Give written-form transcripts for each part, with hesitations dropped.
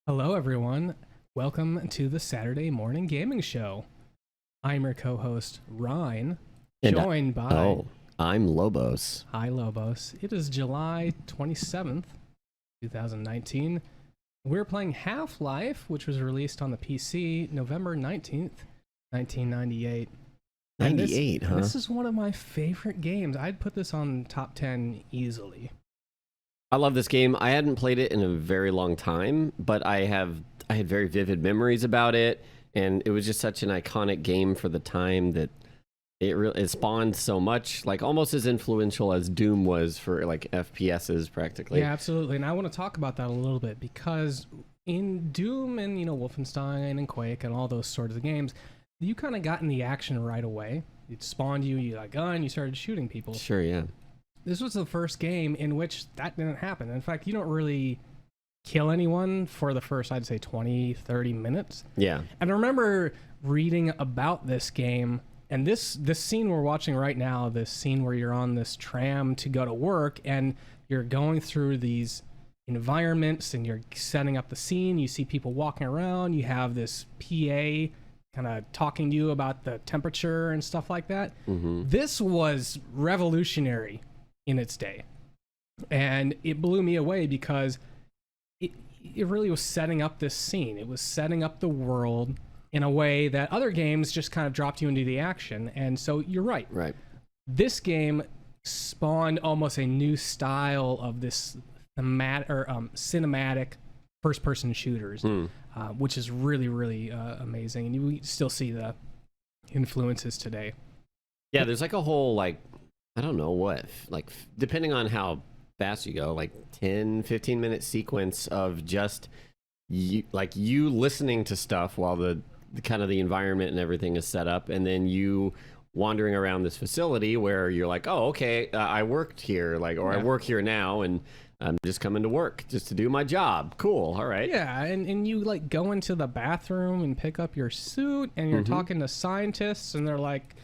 Hello, everyone. Welcome to the Saturday Morning Gaming Show. I'm your co-host, Ryan, joined by... Oh, I'm Lobos. Hi, Lobos. It is July 27th, 2019. We're playing Half-Life, which was released on the PC November 19th, 1998. 98, huh? This is one of my favorite games. I'd put this on top 10 easily. I love this game. I hadn't played it in a very long time, but I had very vivid memories about it, and it was just such an iconic game for the time that it spawned so much, like almost as influential as Doom was for like FPSs practically. Yeah, absolutely. And I want to talk about that a little bit because in Doom and, Wolfenstein and Quake and all those sorts of games, you kind of got in the action right away. It spawned you got a gun, you started shooting people. Sure, yeah. This was the first game in which that didn't happen. In fact, you don't really kill anyone for the first, I'd say, 20, 30 minutes. Yeah. And I remember reading about this game, and this scene we're watching right now, this scene where you're on this tram to go to work, and you're going through these environments, and you're setting up the scene. You see people walking around. You have this PA kind of talking to you about the temperature and stuff like that. Mm-hmm. This was revolutionary in its day, and it blew me away because it really was setting up this scene. It was setting up the world in a way that other games just kind of dropped you into the action. And so you're right. This game spawned almost a new style of this cinematic first-person shooters, which is really, really amazing. And you still see the influences today. Yeah, there's like a whole I don't know what, depending on how fast you go, 10, 15-minute sequence of just you listening to stuff while the kind of the environment and everything is set up, and then you wandering around this facility where you're like, oh, okay, I worked here, I work here now, and I'm just coming to work just to do my job. Cool, all right. Yeah, and you go into the bathroom and pick up your suit, and you're talking to scientists, and they're like,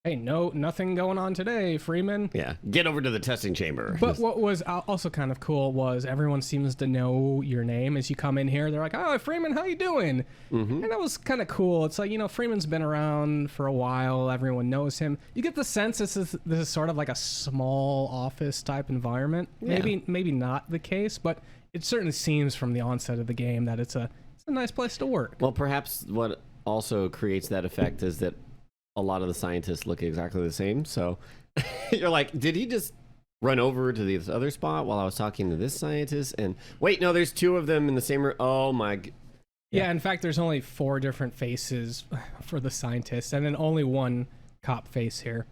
hey, nothing going on today, Freeman. Yeah, get over to the testing chamber. But what was also kind of cool was everyone seems to know your name as you come in here. They're like, oh, Freeman, how you doing? And that was kind of cool. It's like, Freeman's been around for a while. Everyone knows him. You get the sense this is sort of like a small office type environment. Yeah. Maybe not the case, but it certainly seems from the onset of the game that it's a nice place to work. Well, perhaps what also creates that effect is that a lot of the scientists look exactly the same. So you're like, did he just run over to this other spot while I was talking to this scientist? And wait, no, there's two of them in the same room. Oh my. Yeah, in fact, there's only 4 different faces for the scientists, and then only one cop face here.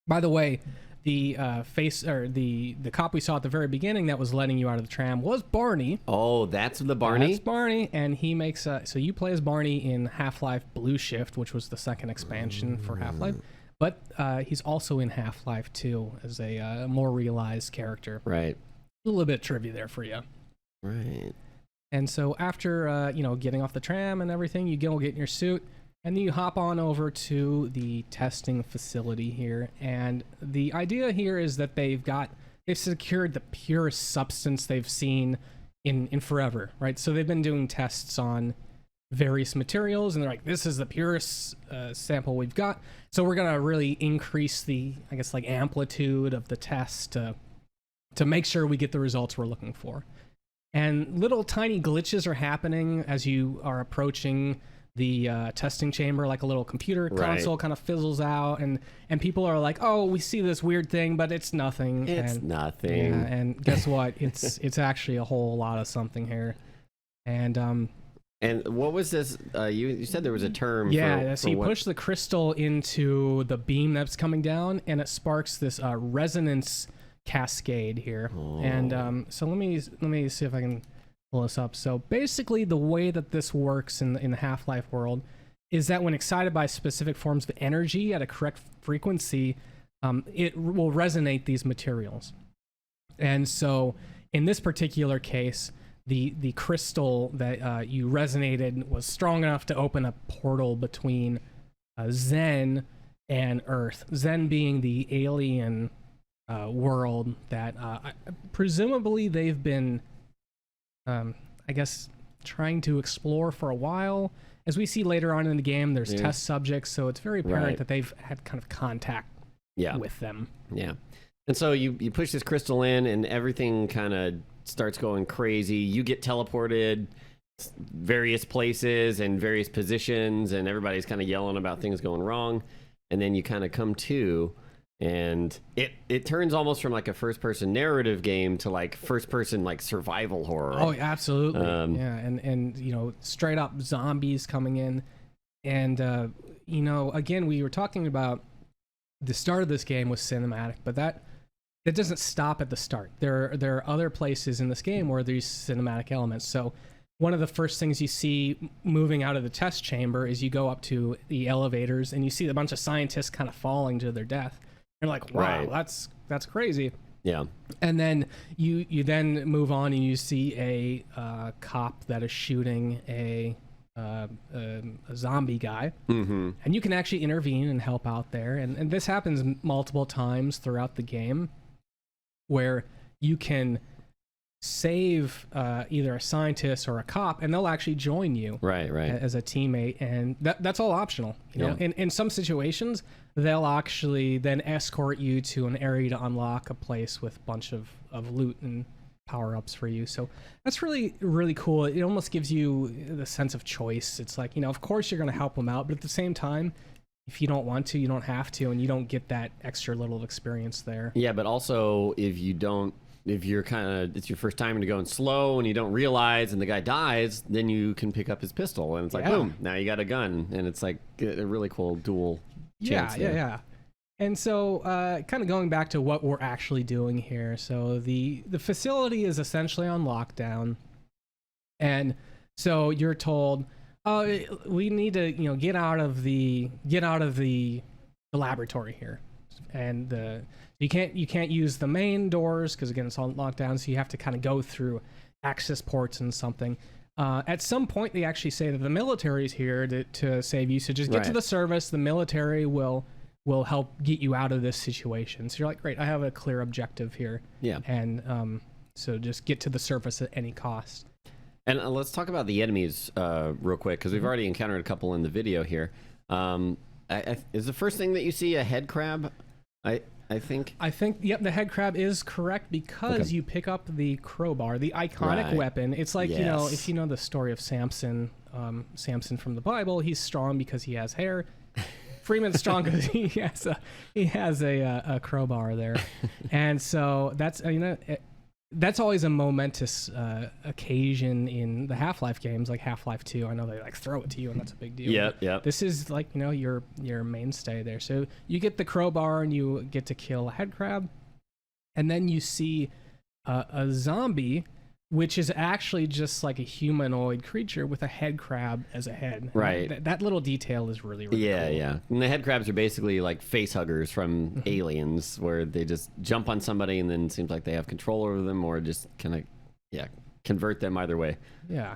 By the way, the the cop we saw at the very beginning that was letting you out of the tram was Barney. Oh, that's the Barney? That's Barney, and he makes so you play as Barney in Half-Life Blue Shift, which was the second expansion for Half-Life, but he's also in Half-Life 2 as a more realized character. Right. A little bit of trivia there for you. Right. And so after getting off the tram and everything, you go get in your suit, and then you hop on over to the testing facility here. And the idea here is that they've secured the purest substance they've seen in forever, right? So they've been doing tests on various materials, and they're like, this is the purest sample we've got. So we're gonna really increase the, amplitude of the test to make sure we get the results we're looking for. And little tiny glitches are happening as you are approaching the testing chamber, like a little computer console kind of fizzles out, and people are like, oh, we see this weird thing, but it's nothing. It's nothing. Yeah, and guess what? It's actually a whole lot of something here. And what was this? You said there was a term. Yeah, so you what? push the crystal into the beam that's coming down, and it sparks this resonance cascade here. Oh. And so let me see if I can pull this up. So basically the way that this works in the Half-Life world is that when excited by specific forms of energy at a correct frequency, it will resonate these materials. And so in this particular case, the crystal that you resonated was strong enough to open a portal between Zen and Earth. Zen being the alien world that presumably they've been I guess trying to explore for a while. As we see later on in the game, there's test subjects, so it's very apparent that they've had kind of contact with them. Yeah. And so you push this crystal in, and everything kind of starts going crazy. You get teleported various places and various positions, and everybody's kind of yelling about things going wrong. And then you kind of come to, and it turns almost from like a first-person narrative game to like first-person like survival horror. Oh, absolutely. Yeah, and you know, straight up zombies coming in. And you know, again, we were talking about the start of this game was cinematic, but that doesn't stop at the start. There are other places in this game where there's cinematic elements. So one of the first things you see moving out of the test chamber is you go up to the elevators and you see a bunch of scientists kind of falling to their death. You're like, wow, that's crazy. Yeah. And then you then move on and you see a cop that is shooting a zombie guy, and you can actually intervene and help out there. And this happens multiple times throughout the game, where you can save either a scientist or a cop, and they'll actually join you as a teammate, and that's all optional. You know, in some situations, they'll actually then escort you to an area to unlock a place with a bunch of loot and power-ups for you. So that's really, really cool. It almost gives you the sense of choice. It's like, you know, of course you're going to help them out, but at the same time, if you don't want to, you don't have to, and you don't get that extra little experience there. Yeah, but also if you're kind of, it's your first time to going slow and you don't realize and the guy dies, then you can pick up his pistol and it's like, boom, now you got a gun. And it's like a really cool dual chance there. Yeah. And so kind of going back to what we're actually doing here. So the facility is essentially on lockdown. And so you're told, we need to, you know, get out of the laboratory here. And you can't use the main doors because again it's on lockdown, so you have to kind of go through access ports and something. At some point they actually say that the military is here to save you, so just get to the service. The military will help get you out of this situation. So you're like, great, I have a clear objective here. Yeah. And so just get to the surface at any cost. And let's talk about the enemies real quick, because we've already encountered a couple in the video here. Is the first thing that you see a head crab? I think, yep, the head crab is correct because you pick up the crowbar, the iconic weapon. It's like, you know, if you know the story of Samson, Samson from the Bible, he's strong because he has hair. Freeman's strong because he has a crowbar there. And so that's, you know, that's always a momentous occasion in the Half-Life games, like Half-Life 2. I know they like throw it to you, and that's a big deal. Yep. This is like, you know, your mainstay there. So you get the crowbar and you get to kill a head crab, and then you see a zombie, which is actually just like a humanoid creature with a head crab as a head. Right. That little detail is really, really cool. Yeah. And the head crabs are basically like face huggers from Aliens, where they just jump on somebody and then it seems like they have control over them, or just kind of, convert them either way. Yeah.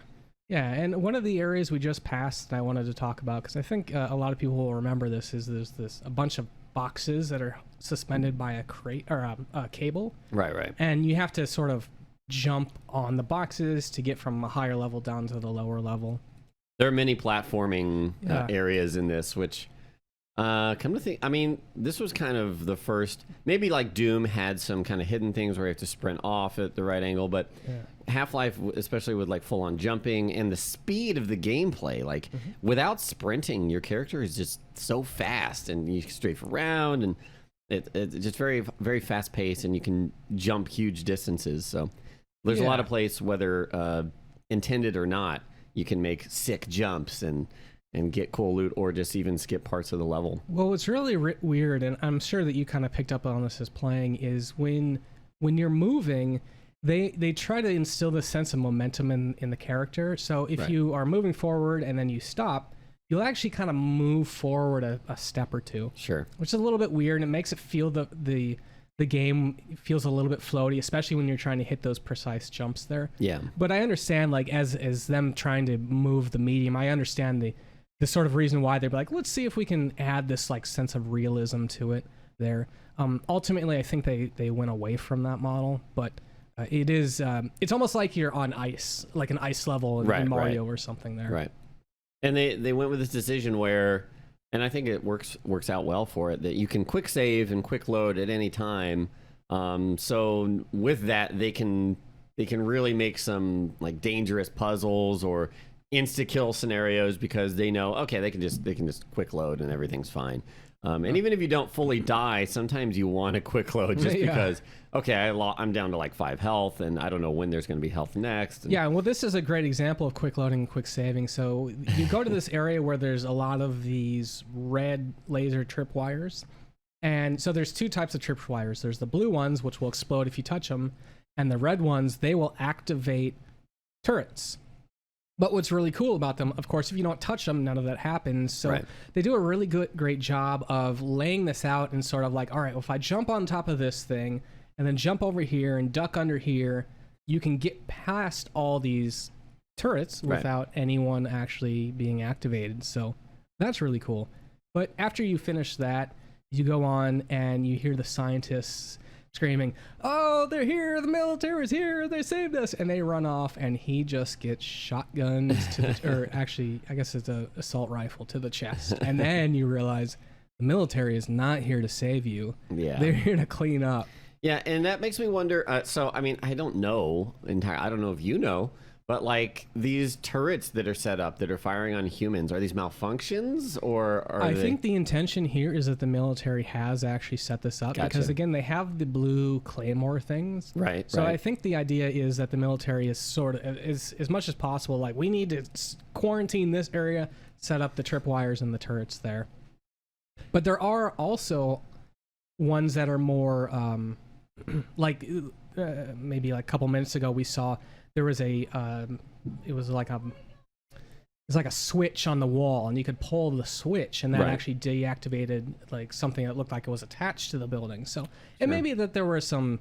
Yeah, and one of the areas we just passed that I wanted to talk about, because I think a lot of people will remember this, is there's a bunch of boxes that are suspended by a crate or a cable. Right. And you have to sort of jump on the boxes to get from a higher level down to the lower level. There are many platforming areas in this, which come to think, I mean, this was kind of the first, maybe like Doom had some kind of hidden things where you have to sprint off at the right angle, but Half-Life, especially with like full on jumping and the speed of the gameplay, like without sprinting, your character is just so fast and you strafe around, and it's just very, very fast paced, and you can jump huge distances. So there's a lot of places, whether intended or not, you can make sick jumps and get cool loot, or just even skip parts of the level. Well, what's really weird, and I'm sure that you kind of picked up on this as playing, is when you're moving, they try to instill this sense of momentum in the character. So if you are moving forward and then you stop, you'll actually kind of move forward a step or two. Sure. Which is a little bit weird, and it makes it feel the game feels a little bit floaty, especially when you're trying to hit those precise jumps there. Yeah. But I understand, like, as them trying to move the medium, I understand the sort of reason why they're like, let's see if we can add this like sense of realism to it there. Ultimately, I think they went away from that model, but It is. It's almost like you're on ice, like an ice level in Mario or something there. Right. And they went with this decision where, and I think it works out well for it, that you can quick save and quick load at any time. So with that, they can really make some like dangerous puzzles or insta kill scenarios because they know, okay, they can just quick load and everything's fine. And even if you don't fully die, sometimes you want a quick load just because, okay, I'm down to like 5 health and I don't know when there's going to be health next. And yeah, well, this is a great example of quick loading and quick saving. So you go to this area where there's a lot of these red laser tripwires. And so there's 2 types of tripwires. There's the blue ones, which will explode if you touch them. And the red ones, they will activate turrets. But what's really cool about them, of course, if you don't touch them, none of that happens. So they do a really great job of laying this out and sort of like, all right, well, if I jump on top of this thing and then jump over here and duck under here, you can get past all these turrets without anyone actually being activated. So that's really cool. But after you finish that, you go on and you hear the scientists screaming, "Oh, they're here! The military's here! They saved us!" And they run off, and he just gets shotgunned to the, or actually, I guess it's an assault rifle to the chest. And then you realize the military is not here to save you. Yeah, they're here to clean up. Yeah, and that makes me wonder. So, I mean, I don't know I don't know if you know, but like these turrets that are set up that are firing on humans, are these malfunctions or are I think the intention here is that the military has actually set this up because again, they have the blue claymore things. Right. So I think the idea is that the military is sort of is as much as possible like we need to quarantine this area, set up the tripwires and the turrets there. But there are also ones that are more like maybe like a couple minutes ago we saw there was it was like a switch on the wall, and you could pull the switch, and that actually deactivated like something that looked like it was attached to the building. So it may be that there were some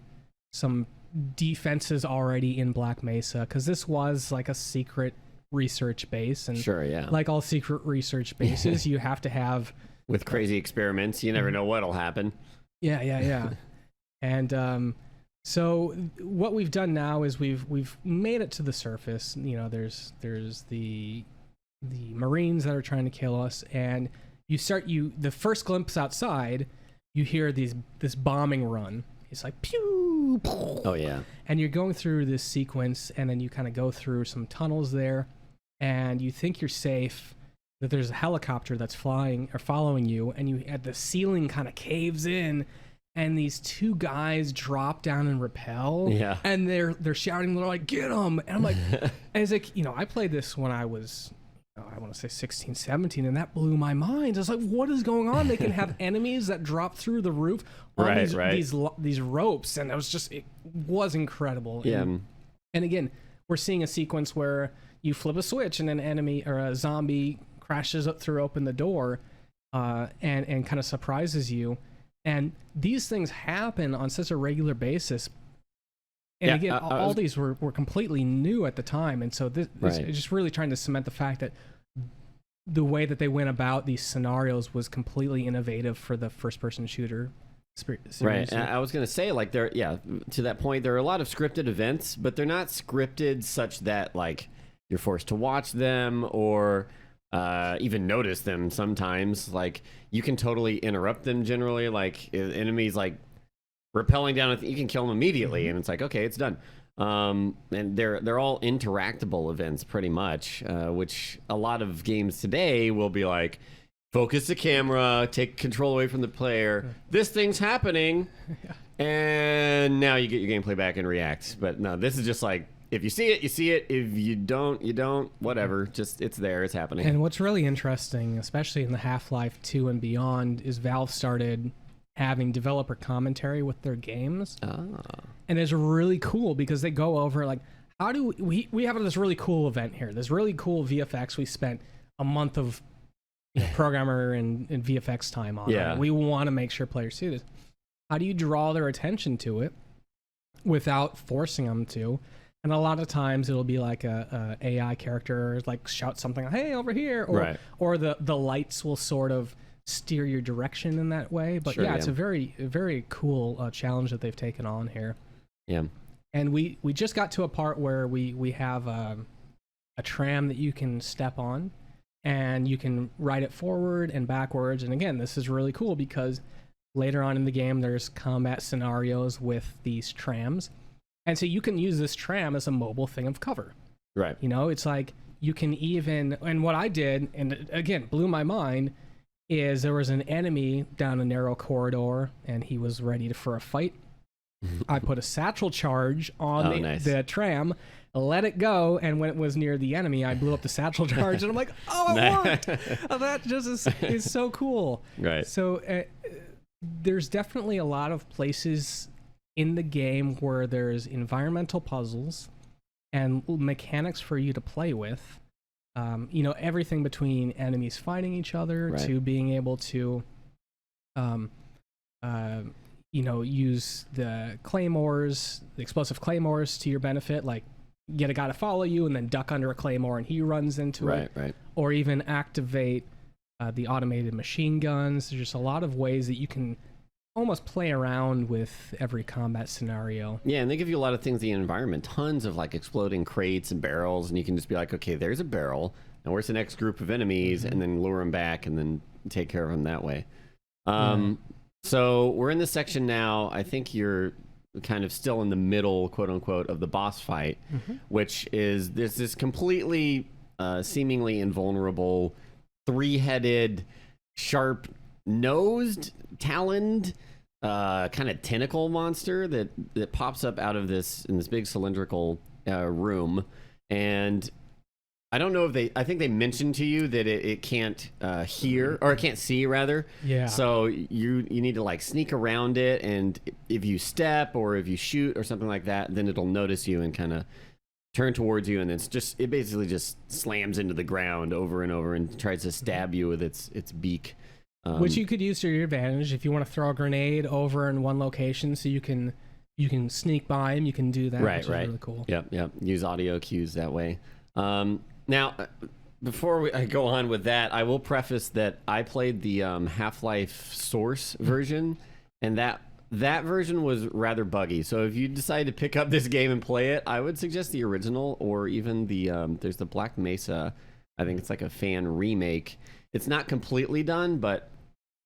defenses already in Black Mesa because this was like a secret research base, and like all secret research bases, you have to have with crazy experiments. You never know what'll happen. Yeah. And so what we've done now is we've made it to the surface. You know, there's the Marines that are trying to kill us, and the first glimpse outside, you hear this bombing run. It's like pew. Oh yeah. And you're going through this sequence, and then you kind of go through some tunnels there, and you think you're safe. That there's a helicopter that's flying or following you, and the ceiling kind of caves in, and these 2 guys drop down and rappel. Yeah. And they're shouting, they're like, "Get them!" And I'm like, I played this when I was, I want to say 16, 17, and that blew my mind. I was like, what is going on? They can have enemies that drop through the roof on these ropes, and it was incredible. Yeah. And again, we're seeing a sequence where you flip a switch, and an enemy or a zombie crashes up through open the door and kind of surprises you. And these things happen on such a regular basis. And again, all these were completely new at the time. And so this is just really trying to cement the fact that the way that they went about these scenarios was completely innovative for the first-person shooter series. Right. And I was going to say, like, to that point, there are a lot of scripted events, but they're not scripted such that, like, you're forced to watch them or even notice them sometimes. Like, you can totally interrupt them generally. Like, enemies, like, rappelling down, you can kill them immediately, and it's like, okay, it's done. And they're all interactable events pretty much, which a lot of games today will be like, focus the camera, take control away from the player. This thing's happening, and now you get your gameplay back and react. But no, this is just like, if you see it, you see it. If you don't, you don't. Whatever. Just, it's there. It's happening. And what's really interesting, especially in the Half-Life 2 and beyond, is Valve started having developer commentary with their games. And it's really cool because they go over, like, how do we have this really cool event here, this really cool VFX we spent a month of programmer and VFX time on. Yeah. We want to make sure players see this. How do you draw their attention to it without forcing them to? And a lot of times it'll be like a AI character like shout something, hey, over here, or the lights will sort of steer your direction in that way. But it's a very, very cool challenge that they've taken on here. Yeah. And we just got to a part where we have a tram that you can step on, and you can ride it forward and backwards. And again, this is really cool because later on in the game, there's combat scenarios with these trams. And so you can use this tram as a mobile thing of cover. Right. You know, it's like you can even, and what I did, and again, blew my mind, is there was an enemy down a narrow corridor and he was ready for a fight. I put a satchel charge on the tram, let it go, and when it was near the enemy, I blew up the satchel charge, and I'm like, oh, it worked! That just is so cool. Right. So there's definitely a lot of places in the game where there's environmental puzzles and mechanics for you to play with. You know, everything between enemies fighting each other to being able to you know, use the claymores, the explosive claymores to your benefit, like get a guy to follow you and then duck under a claymore and he runs into it. Right. Or even activate the automated machine guns. There's just a lot of ways that you can almost play around with every combat scenario. Yeah, and they give you a lot of things in the environment, tons of like exploding crates and barrels, and you can just be like, okay, there's a barrel, and where's the next group of enemies, and then lure them back and then take care of them that way. So we're in this section now. I think you're kind of still in the middle, quote unquote, of the boss fight, which is this completely seemingly invulnerable, three-headed, sharp-nosed, taloned, kind of tentacle monster that pops up out of this big cylindrical room. And I don't know if I think they mentioned to you that it can't hear, or it can't see rather. Yeah. So you need to like sneak around it, and if you step or if you shoot or something like that, then it'll notice you and kind of turn towards you, and it basically just slams into the ground over and over and tries to stab you with its beak. Which you could use to your advantage if you want to throw a grenade over in one location, so you can sneak by him. You can do that, which is really cool. Yep. Use audio cues that way. Now, before I go on with that, I will preface that I played the Half-Life Source version, and that version was rather buggy. So if you decide to pick up this game and play it, I would suggest the original, or even there's the Black Mesa. I think it's like a fan remake. It's not completely done, but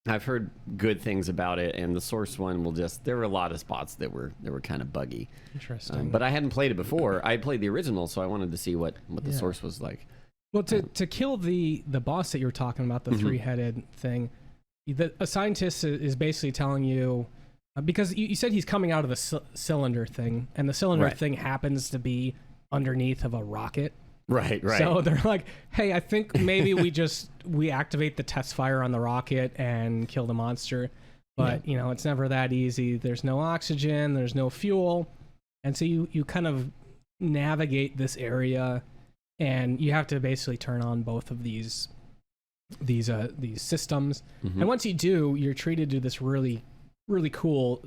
I've heard good things about it, and the Source one there were a lot of spots that were kind of buggy. Interesting. But I hadn't played it before. I played the original, so I wanted to see what the Source was like. Well, to kill the boss that you were talking about, the three-headed thing, a scientist is basically telling you, because you said he's coming out of the cylinder thing, and the cylinder thing happens to be underneath of a rocket. Right. So they're like, hey, I think maybe we activate the test fire on the rocket and kill the monster. But, you know, it's never that easy. There's no oxygen, there's no fuel. And so you kind of navigate this area, and you have to basically turn on both of these systems. And once you do, you're treated to this really, really cool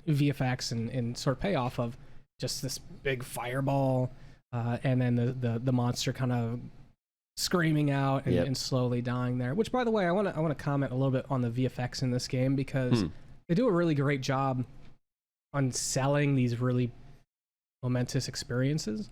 VFX and sort of payoff of just this big fireball. And then the monster kind of screaming out and slowly dying there. Which, by the way, I want to comment a little bit on the VFX in this game, because they do a really great job on selling these really momentous experiences.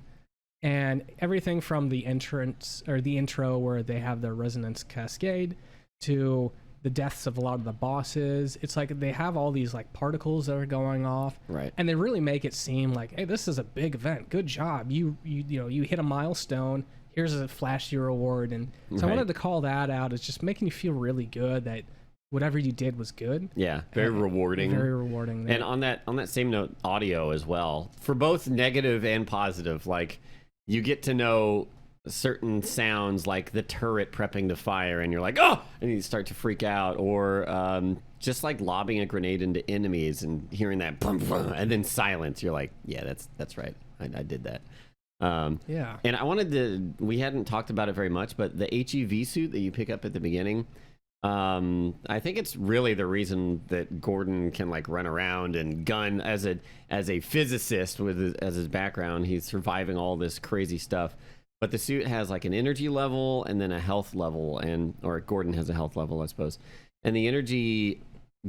And everything from the entrance or the intro where they have the resonance cascade to the deaths of a lot of the bosses. It's like they have all these like particles that are going off, and they really make it seem like, hey, this is a big event. Good job. You hit a milestone. Here's a flashy reward. And so I wanted to call that out as just making you feel really good that whatever you did was good. Yeah, very rewarding. Very rewarding. And on that same note, audio as well, for both negative and positive. Like, you get to know certain sounds, like the turret prepping to fire, and you're like, oh, and you start to freak out, or just like lobbing a grenade into enemies and hearing that boom, boom, and then silence. You're like, yeah, that's right, I did that. And we hadn't talked about it very much, but the HEV suit that you pick up at the beginning, I think it's really the reason that Gordon can like run around and gun as a physicist as his background. He's surviving all this crazy stuff. But the suit has like an energy level and then a health level, or Gordon has a health level, I suppose. And the energy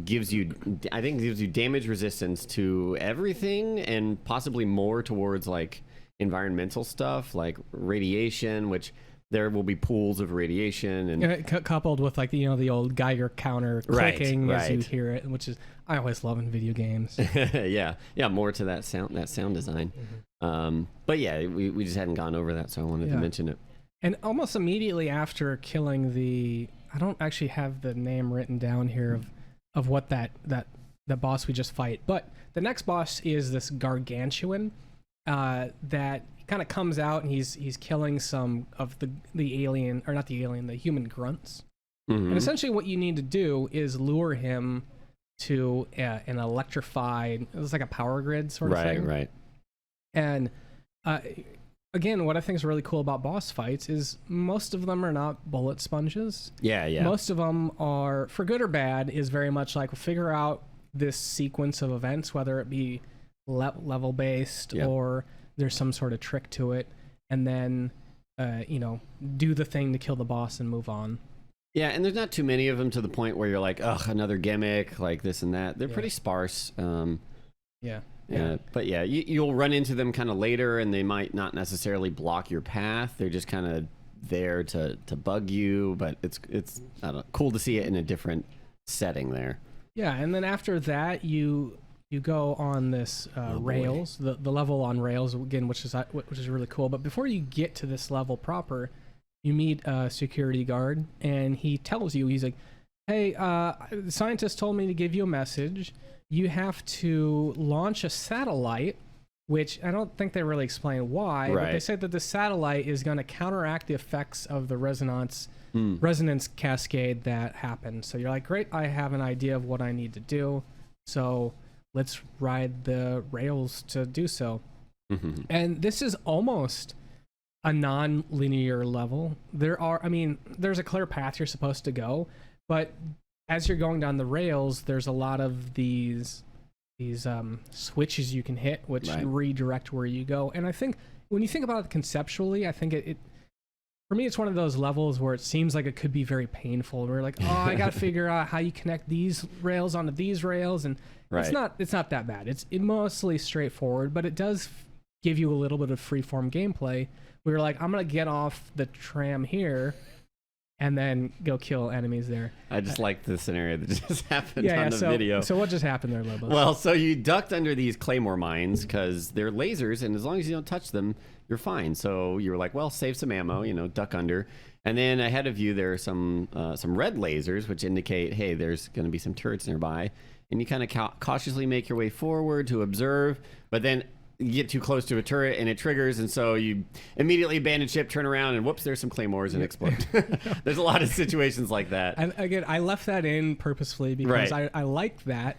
gives you, I think, gives you damage resistance to everything, and possibly more towards like environmental stuff like radiation, which there will be pools of radiation, and coupled with like the old Geiger counter clicking as you hear it, which is I always love in video games. yeah, more to that sound design. But yeah, we just hadn't gone over that, so I wanted to mention it. And almost immediately after killing I don't actually have the name written down here of what the boss we just fight, but the next boss is this gargantuan that kind of comes out, and he's killing some of the alien, or not the alien, the human grunts. And essentially what you need to do is lure him to an electrified, it's like a power grid sort of thing. Right. And again, what I think is really cool about boss fights is most of them are not bullet sponges. Yeah. Most of them are, for good or bad, is very much like figure out this sequence of events, whether it be level based or there's some sort of trick to it, and then do the thing to kill the boss and move on. Yeah, and there's not too many of them to the point where you're like, ugh, another gimmick, like this and that. They're pretty sparse. But yeah, you'll run into them kind of later, and they might not necessarily block your path. They're just kind of there to bug you, but it's I don't know, cool to see it in a different setting there. Yeah, and then after that, you go on this rails, the level on rails again, which is really cool. But before you get to this level proper, you meet a security guard, and he tells you, he's like, hey, the scientist told me to give you a message. You have to launch a satellite, which I don't think they really explain why, but they said that the satellite is going to counteract the effects of the resonance cascade that happened. So you're like, great, I have an idea of what I need to do. So let's ride the rails to do so. And this is almost a non-linear level. There's a clear path you're supposed to go, but as you're going down the rails, there's a lot of these switches you can hit, which redirect where you go. And I think when you think about it conceptually, I think it for me, it's one of those levels where it seems like it could be very painful. We're like, oh, I got to figure out how you connect these rails onto these rails, and it's not that bad. It's mostly straightforward, but it does give you a little bit of freeform gameplay where you're like, I'm gonna get off the tram here and then go kill enemies there. I just like the scenario that just happened on the video. So what just happened there, Lobos? Well, so you ducked under these claymore mines because they're lasers, and as long as you don't touch them, you're fine. So you were like, well, save some ammo, duck under. And then ahead of you, there are some red lasers, which indicate, hey, there's going to be some turrets nearby. And you kind of cautiously make your way forward to observe, but then you get too close to a turret and it triggers, and so you immediately abandon ship, turn around, and whoops, there's some claymores and explode. There's a lot of situations like that. And again, I left that in purposefully because I like that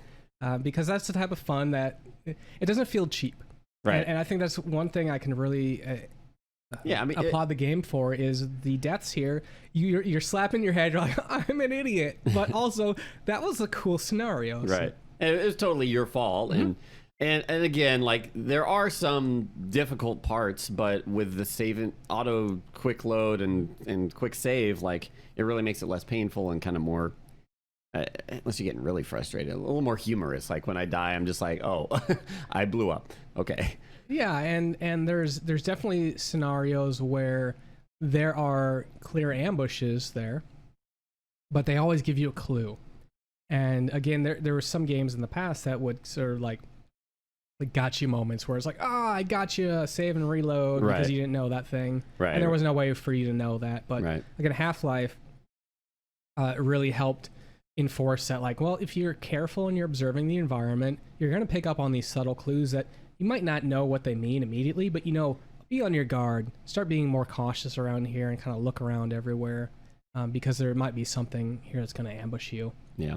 because that's the type of fun that it doesn't feel cheap. And I think that's one thing I can really applaud the game for is the deaths here. You're slapping your head, you're like, I'm an idiot, but also that was a cool scenario. Right. And it was totally your fault. And again, like, there are some difficult parts, but with the save auto quick load and quick save, like, it really makes it less painful and kind of more, unless you're getting really frustrated, a little more humorous. Like, when I die, I'm just like, oh, I blew up. Okay. Yeah, and there's definitely scenarios where there are clear ambushes there, but they always give you a clue. And again, there were some games in the past that would sort of like gotcha moments where it's like, I got you, save and reload because you didn't know that thing. And there was no way for you to know that. But like in Half-Life, it really helped enforce that, like, well, if you're careful and you're observing the environment, you're going to pick up on these subtle clues that you might not know what they mean immediately, but be on your guard, start being more cautious around here and kind of look around everywhere because there might be something here that's going to ambush you. Yeah.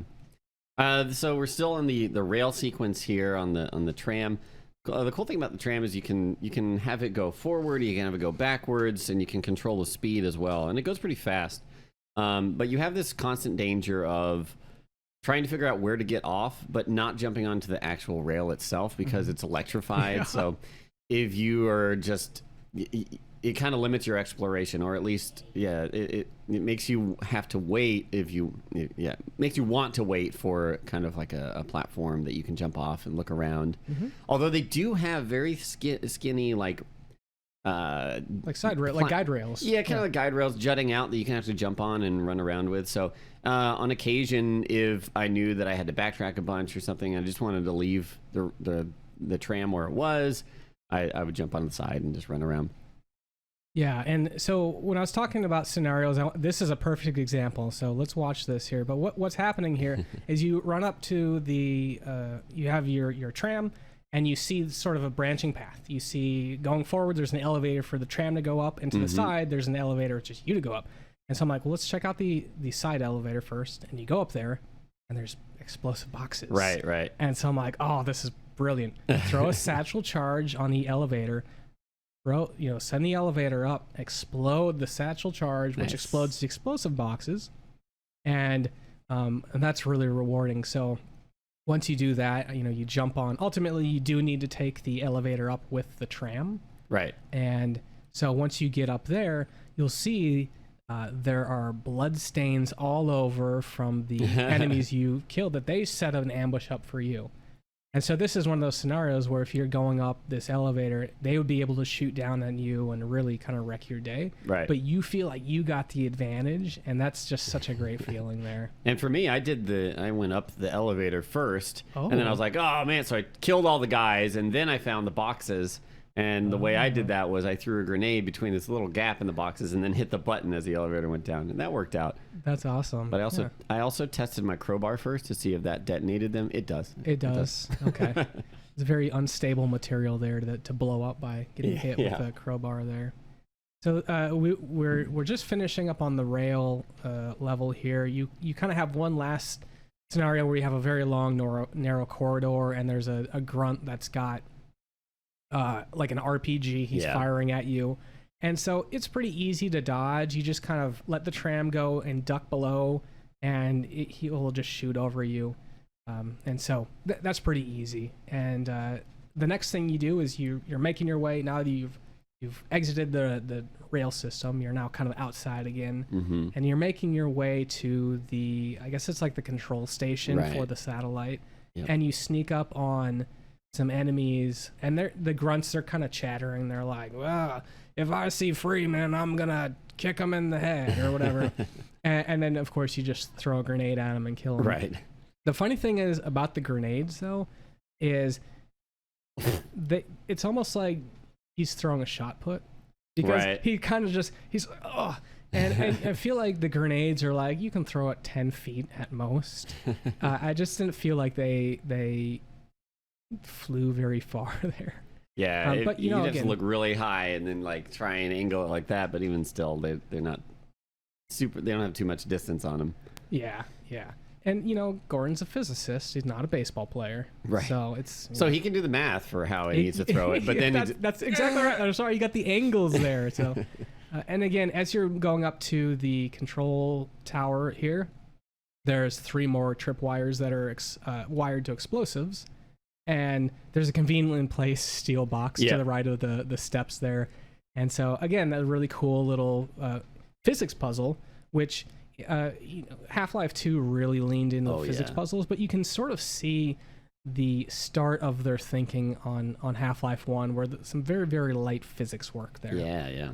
So we're still on the rail sequence here on the tram. The cool thing about the tram is you can have it go forward, you can have it go backwards, and you can control the speed as well, and it goes pretty fast. But you have this constant danger of trying to figure out where to get off, but not jumping onto the actual rail itself because it's electrified. So if you are just it kind of limits your exploration, or at least, yeah, it makes you have to wait makes you want to wait for kind of like a platform that you can jump off and look around. Although they do have very skinny, like guide rails. Yeah, kind of like guide rails jutting out that you can actually jump on and run around with. So on occasion, if I knew that I had to backtrack a bunch or something, I just wanted to leave the tram where it was, I would jump on the side and just run around. Yeah, and so when I was talking about scenarios, this is a perfect example. So let's watch this here. But what's happening here is you run up to the, you have your tram, and you see sort of a branching path. You see going forward, there's an elevator for the tram to go up, and to the side, there's an elevator it's just you to go up. And so I'm like, well, let's check out the side elevator first. And you go up there, and there's explosive boxes. Right. And so I'm like, oh, this is brilliant. Throw a satchel charge on the elevator. Send the elevator up, explode the satchel charge, which explodes the explosive boxes, and that's really rewarding. So once you do that, you jump on. Ultimately, you do need to take the elevator up with the tram. Right. And so once you get up there, you'll see there are blood stains all over from the enemies you killed, that they set an ambush up for you. And so this is one of those scenarios where if you're going up this elevator, they would be able to shoot down on you and really kind of wreck your day. Right. But you feel like you got the advantage, and that's just such a great feeling there. And for me, I went up the elevator first, and then I was like, oh man, so I killed all the guys, and then I found the boxes. And the way I did that was I threw a grenade between this little gap in the boxes and then hit the button as the elevator went down, and that worked out. That's awesome. But I also tested my crowbar first to see if that detonated them. It does. It does. Okay. It's a very unstable material there to blow up by getting hit with a crowbar there. So we're just finishing up on the rail level here. You kind of have one last scenario where you have a very long narrow corridor, and there's a grunt that's got like an RPG he's firing at you. And so it's pretty easy to dodge. You just kind of let the tram go and duck below, and he will just shoot over you. And so that's pretty easy. And the next thing you do is you're making your way, now that you've exited the rail system, you're now kind of outside again, and you're making your way to I guess it's like the control station for the satellite. And you sneak up on some enemies, and the grunts are kind of chattering. They're like, well, if I see Freeman, I'm gonna kick him in the head or whatever. and then of course you just throw a grenade at him and kill him. Right. The funny thing is about the grenades though is it's almost like he's throwing a shot put, because he kind of he's and I feel like the grenades are like, you can throw it 10 feet at most. I just didn't feel like they flew very far there. Yeah, but you have to look really high and then like try and angle it like that. But even still, they're not super. They don't have too much distance on them. Yeah. And Gordon's a physicist. He's not a baseball player. Right. So it's he can do the math for how he needs to throw it. But then that's exactly right. I'm sorry, you got the angles there. So, and again, as you're going up to the control tower here, there's 3 more tripwires that are wired to explosives. And there's a conveniently placed steel box to the right of the steps there. And so, again, a really cool little physics puzzle, which Half-Life 2 really leaned into physics puzzles, but you can sort of see the start of their thinking on Half-Life 1, where some very, very light physics work there. Yeah.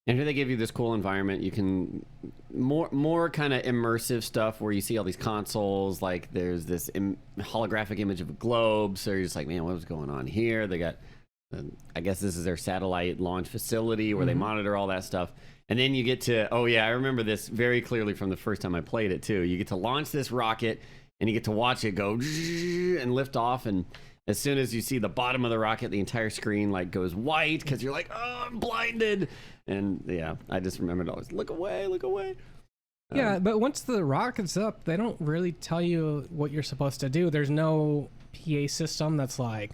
And here they give you this cool environment. You can more kind of immersive stuff where you see all these consoles. Like there's this holographic image of a globe. So you're just like, man, what was going on here? They got, I guess this is their satellite launch facility where they monitor all that stuff. And then you get to, I remember this very clearly from the first time I played it too. You get to launch this rocket and you get to watch it go and lift off. And as soon as you see the bottom of the rocket, the entire screen like goes white because you're like, oh, I'm blinded. And I just remembered always, look away. Yeah, but once the rocket's up, they don't really tell you what you're supposed to do. There's no PA system that's like,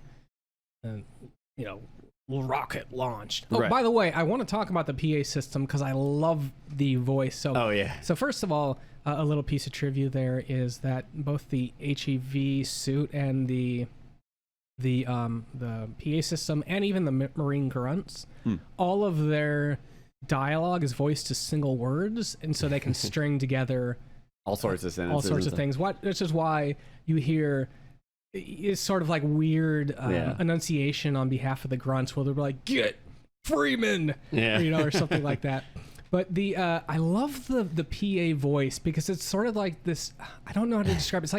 rocket launched. Oh, by the way, I want to talk about the PA system because I love the voice. So first of all, a little piece of trivia there is that both the HEV suit and the the PA system, and even the Marine grunts, all of their dialogue is voiced to single words, and so they can string together all sorts of sentences, all sorts of things. Which is why you hear it's sort of like weird enunciation on behalf of the grunts, where they're like, "Get Freeman," or something like that. But I love the PA voice because it's sort of like this. I don't know how to describe it.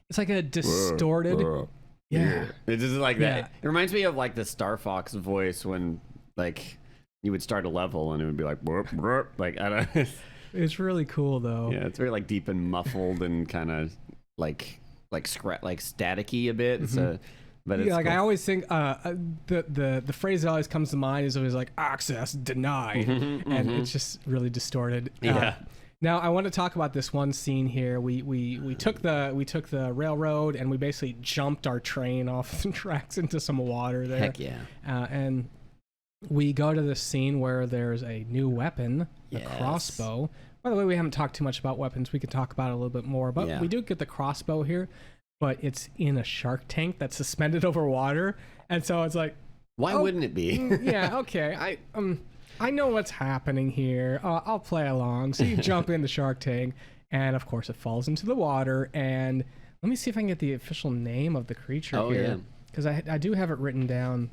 It's like a distorted. Yeah, it's just like that. It reminds me of like the Star Fox voice when like you would start a level and it would be like burp, burp. Like I don't know. It's really cool though. Yeah, it's very like deep and muffled and kind of like staticky a bit. Mm-hmm. But it's like cool. I always think the phrase that always comes to mind is always like access denied, and it's just really distorted. Now I want to talk about this one scene here. We took the railroad and we basically jumped our train off the tracks into some water there. Heck yeah! And we go to this scene where there's a new weapon, the crossbow. By the way, we haven't talked too much about weapons. We could talk about it a little bit more, but we do get the crossbow here. But it's in a shark tank that's suspended over water, and so it's like, why wouldn't it be? Okay, I know what's happening here. I'll play along. So you jump in the shark tank, and of course it falls into the water. And let me see if I can get the official name of the creature here, because I do have it written down.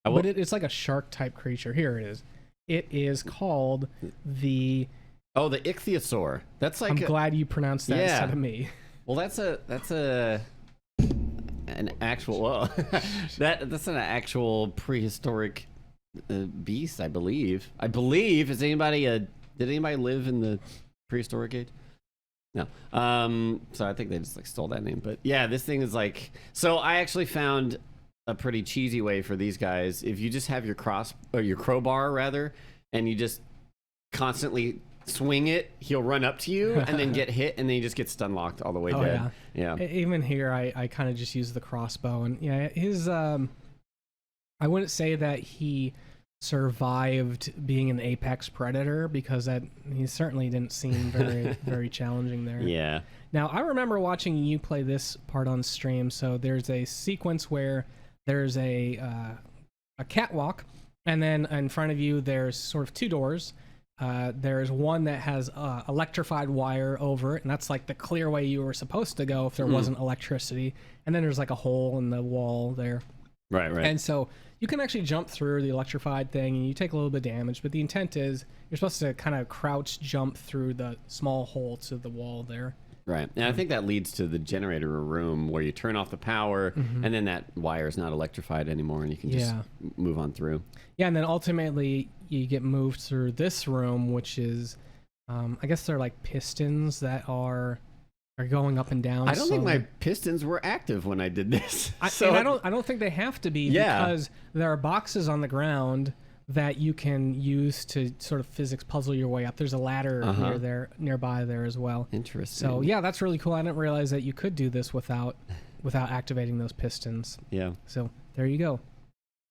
But it's like a shark type creature. Here it is. It is called the ichthyosaur. That's like I'm glad you pronounced that instead of me. Well, that's an actual that's an actual prehistoric beast, I believe. Did anybody live in the prehistoric age? No. So I think they just like stole that name. But yeah, this thing is like. So I actually found a pretty cheesy way for these guys. If you just have your crowbar rather, and you just constantly swing it, he'll run up to you and then get hit, and then he just gets stun locked all the way dead. Yeah. Even here, I kind of just use the crossbow, and his I wouldn't say that he survived being an apex predator, because he certainly didn't seem very very challenging there. Yeah. Now I remember watching you play this part on stream. So there's a sequence where there's a catwalk, and then in front of you there's sort of two doors. There's one that has electrified wire over it, and that's like the clear way you were supposed to go if there wasn't electricity. And then there's like a hole in the wall there. Right. And so you can actually jump through the electrified thing, and you take a little bit of damage, but the intent is you're supposed to kind of crouch jump through the small hole to the wall there. Right. And I think that leads to the generator room where you turn off the power, and then that wire is not electrified anymore, and you can just move on through. Yeah, and then ultimately you get moved through this room, which is, I guess they're like pistons that are going up and down. I don't think my pistons were active when I did this. I don't think they have to be, because there are boxes on the ground that you can use to sort of physics puzzle your way up. There's a ladder nearby there as well. Interesting. So yeah, that's really cool. I didn't realize that you could do this without activating those pistons. Yeah. So there you go.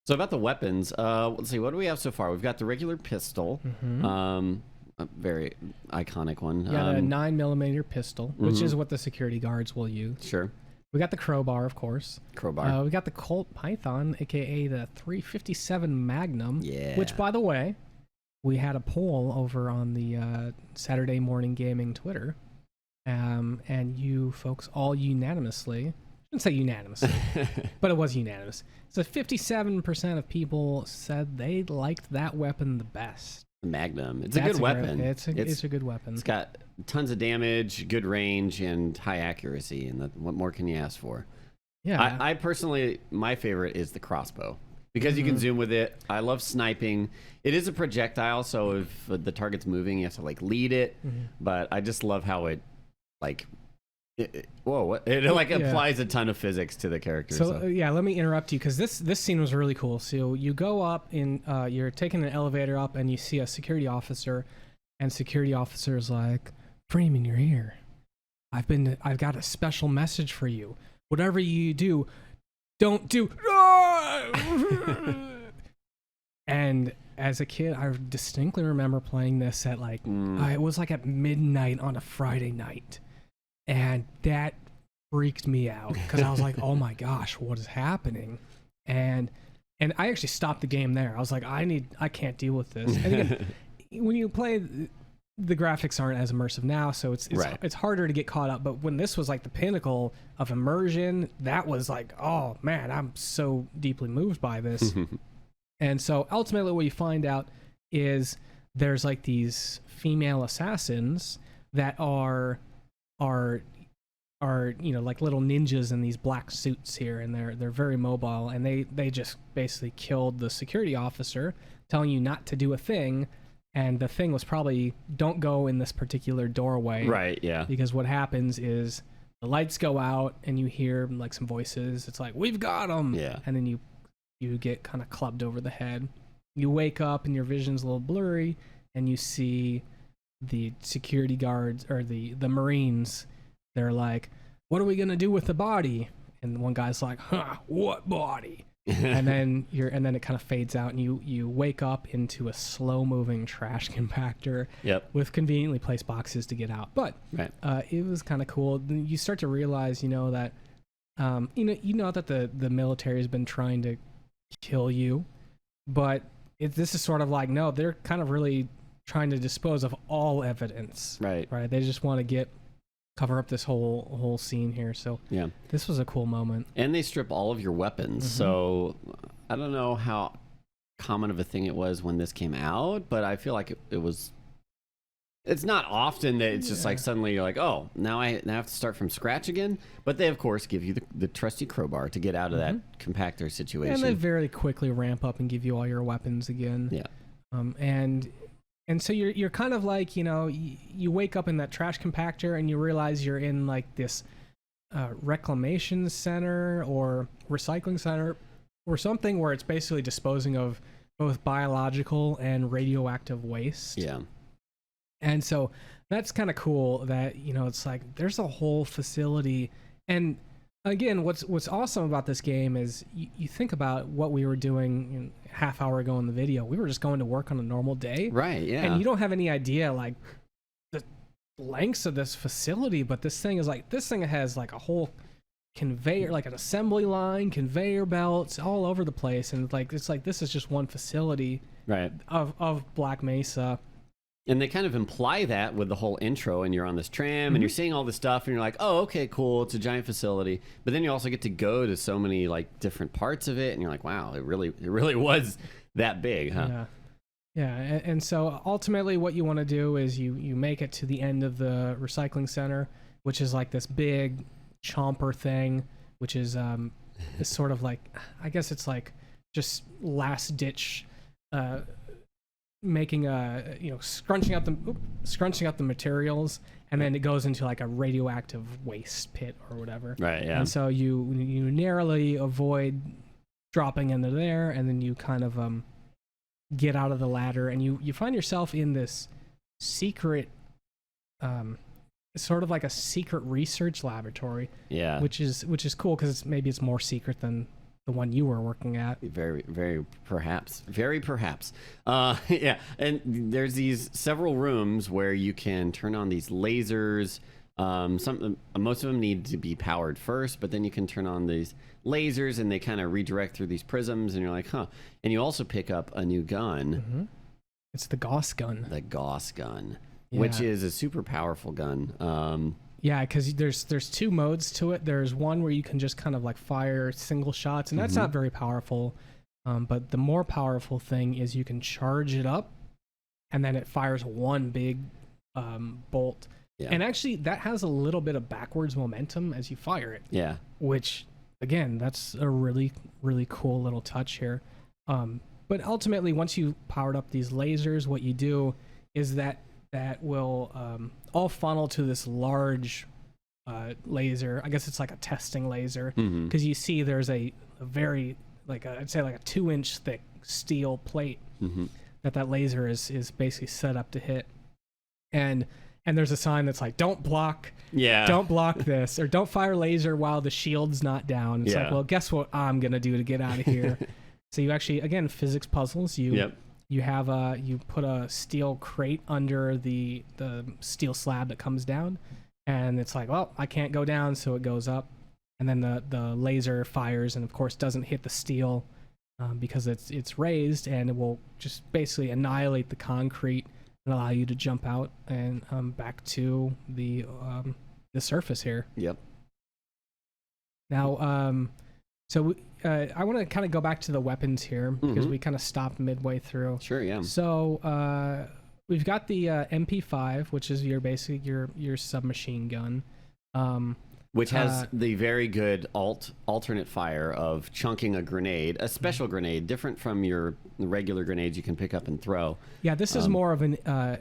So about the weapons, let's see, what do we have so far? We've got the regular pistol, a very iconic one. You got a 9mm pistol, which is what the security guards will use. Sure. We got the crowbar, of course. We got the Colt Python, aka the 357 Magnum. Yeah. Which, by the way, we had a poll over on the Saturday Morning Gaming Twitter, and you folks all unanimously, I shouldn't say unanimously, but it was unanimous. So 57% of people said they liked that weapon the best. Magnum. It's a good weapon. It's a good weapon. It's got tons of damage, good range, and high accuracy. And what more can you ask for? Yeah. I personally, my favorite is the crossbow, because you can zoom with it. I love sniping. It is a projectile, so if the target's moving, you have to like lead it. But I just love how it like. It applies a ton of physics to the character. So let me interrupt you, because this scene was really cool. So you go up in, you're taking an elevator up, and you see a security officer, and security officer is like, "Freeman, you're here. I've got a special message for you. Whatever you do, don't do." And as a kid, I distinctly remember playing this at like, it was like at midnight on a Friday night. And that freaked me out because I was like, oh my gosh, what is happening? And I actually stopped the game there. I was like, I can't deal with this. And again, when you play, the graphics aren't as immersive now, so it's harder to get caught up. But when this was like the pinnacle of immersion, that was like, oh man, I'm so deeply moved by this. And so ultimately what you find out is there's like these female assassins that are like little ninjas in these black suits here, and they're very mobile, and they just basically killed the security officer, telling you not to do a thing. And the thing was probably, don't go in this particular doorway. Right, yeah. Because what happens is the lights go out and you hear like some voices. It's like, we've got them. Yeah. And then you get kind of clubbed over the head. You wake up and your vision's a little blurry, and you see the security guards or the Marines. They're like, what are we going to do with the body? And one guy's like, what body? and then it kind of fades out, and you wake up into a slow moving trash compactor with conveniently placed boxes to get out. But it was kind of cool. You start to realize, that that the military has been trying to kill you, but this is sort of like, no, they're kind of really trying to dispose of all evidence. Right. They just want to cover up this whole scene here. So this was a cool moment. And they strip all of your weapons. So I don't know how common of a thing it was when this came out, but I feel like it was. It's not often that it's just like suddenly you're like, oh, now I have to start from scratch again. But they of course give you the trusty crowbar to get out of that compactor situation. And they very quickly ramp up and give you all your weapons again. Yeah. And so you're kind of like, you wake up in that trash compactor and you realize you're in like this reclamation center or recycling center or something where it's basically disposing of both biological and radioactive waste. Yeah. And so that's kind of cool that, it's like there's a whole facility. And again, what's awesome about this game is you think about what we were doing a half hour ago in the video. We were just going to work on a normal day. Right, yeah. And you don't have any idea like the lengths of this facility, but this thing has like a whole conveyor, like an assembly line, conveyor belts all over the place. And it's like this is just one facility of Black Mesa. And they kind of imply that with the whole intro, and you're on this tram and you're seeing all this stuff and you're like, oh, okay, cool. It's a giant facility. But then you also get to go to so many like different parts of it. And you're like, wow, it really was that big, huh? Yeah. Yeah. And so ultimately what you want to do is you make it to the end of the recycling center, which is like this big chomper thing, which is sort of like, I guess it's like just last ditch, making scrunching out the materials, and then it goes into like a radioactive waste pit or whatever. Right. Yeah. And so you narrowly avoid dropping into there, and then you kind of get out of the ladder, and you find yourself in this secret, sort of like a secret research laboratory. Yeah. Which is cool because maybe it's more secret than the one you were working at. Very perhaps. Yeah. And there's these several rooms where you can turn on these lasers. Most of them need to be powered first, but then you can turn on these lasers and they kind of redirect through these prisms, and you're like, huh. And you also pick up a new gun. It's the Gauss gun. Which is a super powerful gun. Yeah, because there's two modes to it. There's one where you can just kind of like fire single shots, and that's not very powerful. But the more powerful thing is you can charge it up, and then it fires one big bolt. Yeah. And actually, that has a little bit of backwards momentum as you fire it. Yeah. Which, again, that's a really, really cool little touch here. But ultimately, once you powered up these lasers, what you do is that will all funnel to this large laser. I guess it's like a testing laser, because you see there's a very I'd say like a 2-inch thick steel plate that laser is basically set up to hit, and there's a sign that's like, don't block this, or don't fire laser while the shield's not down. It's like, well, guess what I'm gonna do to get out of here. So you actually, again, physics puzzles. You have you put a steel crate under the steel slab that comes down, and it's like, well, I can't go down, so it goes up, and then the laser fires, and of course doesn't hit the steel because it's raised, and it will just basically annihilate the concrete and allow you to jump out and back to the surface here. Yep. Now, so I want to kind of go back to the weapons here because we kind of stopped midway through. Sure, yeah. So we've got the MP5, which is your submachine gun. Which has the very good alternate fire of chunking a grenade, a special grenade, different from your regular grenades you can pick up and throw. Yeah, this is more of an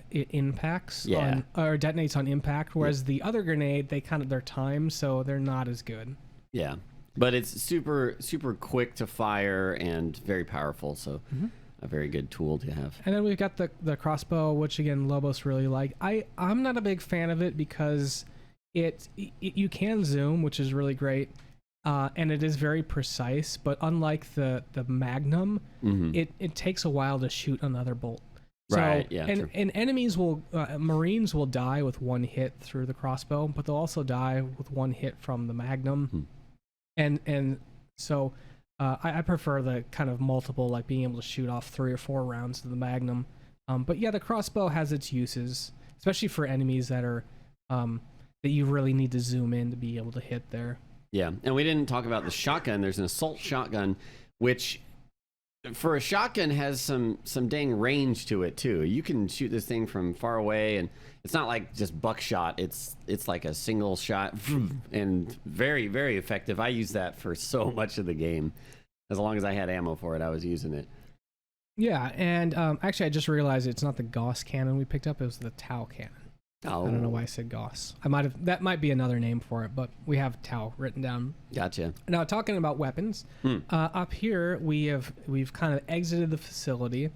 it impacts or detonates on impact, whereas the other grenade, they're timed, so they're not as good. Yeah, but it's super quick to fire and very powerful, so a very good tool to have. And then we've got the crossbow, which again Lobos really like. I'm not a big fan of it because you can zoom, which is really great, and it is very precise. But unlike the Magnum, it takes a while to shoot another bolt. Right. Yeah. And enemies Marines will die with one hit through the crossbow, but they'll also die with one hit from the Magnum. And so I prefer the kind of multiple, like being able to shoot off 3 or 4 rounds to the Magnum. But yeah, the crossbow has its uses, especially for enemies that are that you really need to zoom in to be able to hit there. Yeah, and we didn't talk about the shotgun. There's an assault shotgun, which for a shotgun has some dang range to it too. You can shoot this thing from far away, and it's not like just buckshot. It's like a single shot, and very, very effective. I use that for so much of the game. As long as I had ammo for it, I was using it. Yeah, and actually, I just realized it's not the Gauss cannon we picked up. It was the Tau cannon. Oh. I don't know why I said Gauss. That might be another name for it, but we have Tau written down. Gotcha. Now, talking about weapons, up here we've kind of exited the facility,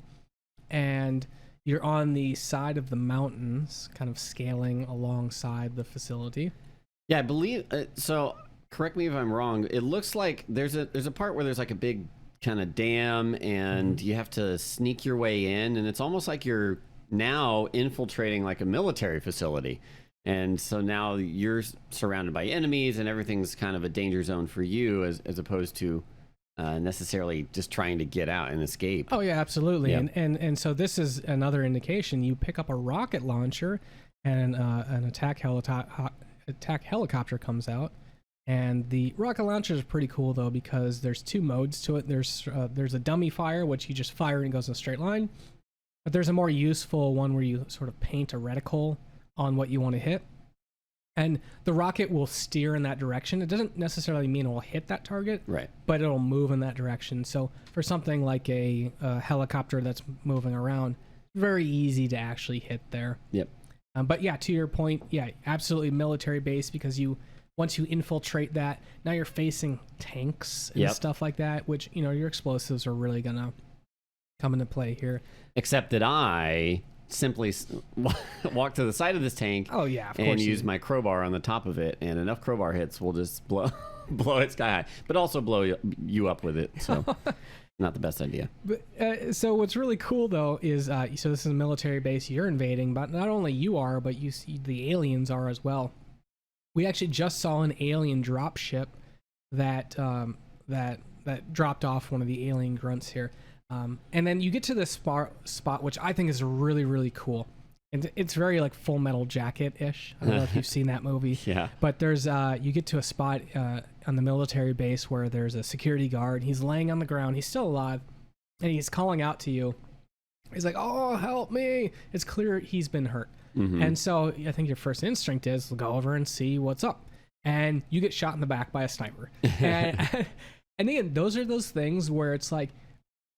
and you're on the side of the mountains, kind of scaling alongside the facility. Yeah, I believe so. Correct me if I'm wrong. It looks like there's a part where there's like a big kind of dam, and you have to sneak your way in, and it's almost like you're now infiltrating like a military facility, and so now you're surrounded by enemies, and everything's kind of a danger zone for you, as opposed to necessarily just trying to get out and escape. Oh yeah, absolutely. Yeah. And so this is another indication. You pick up a rocket launcher, and an attack helicopter comes out. And the rocket launcher is pretty cool though, because there's 2 modes to it. There's a dummy fire, which you just fire and it goes in a straight line. But there's a more useful one where you sort of paint a reticle on what you want to hit. And the rocket will steer in that direction. It doesn't necessarily mean it will hit that target, Right. but it'll move in that direction. So for something like a helicopter that's moving around, very easy to actually hit there. Yep. But yeah, to your point, yeah, absolutely military base, because once you infiltrate that, now you're facing tanks and stuff like that, which, your explosives are really going to come into play here. Except that I simply walk to the side of this tank. Oh yeah, of course, and use my crowbar on the top of it, and enough crowbar hits will just blow it sky high, but also blow you up with it. So not the best idea. But so what's really cool though is so this is a military base you're invading, but not only you are, but you see the aliens are as well. We actually just saw an alien drop ship that dropped off one of the alien grunts here. And then you get to this spot, which I think is really, really cool. And it's very like Full Metal Jacket-ish. I don't know if you've seen that movie. Yeah. But there's you get to a spot on the military base where there's a security guard. He's laying on the ground. He's still alive. And he's calling out to you. He's like, "Oh, help me." It's clear he's been hurt. And so I think your first instinct is to go over and see what's up. And you get shot in the back by a sniper. And again, those are those things where it's like,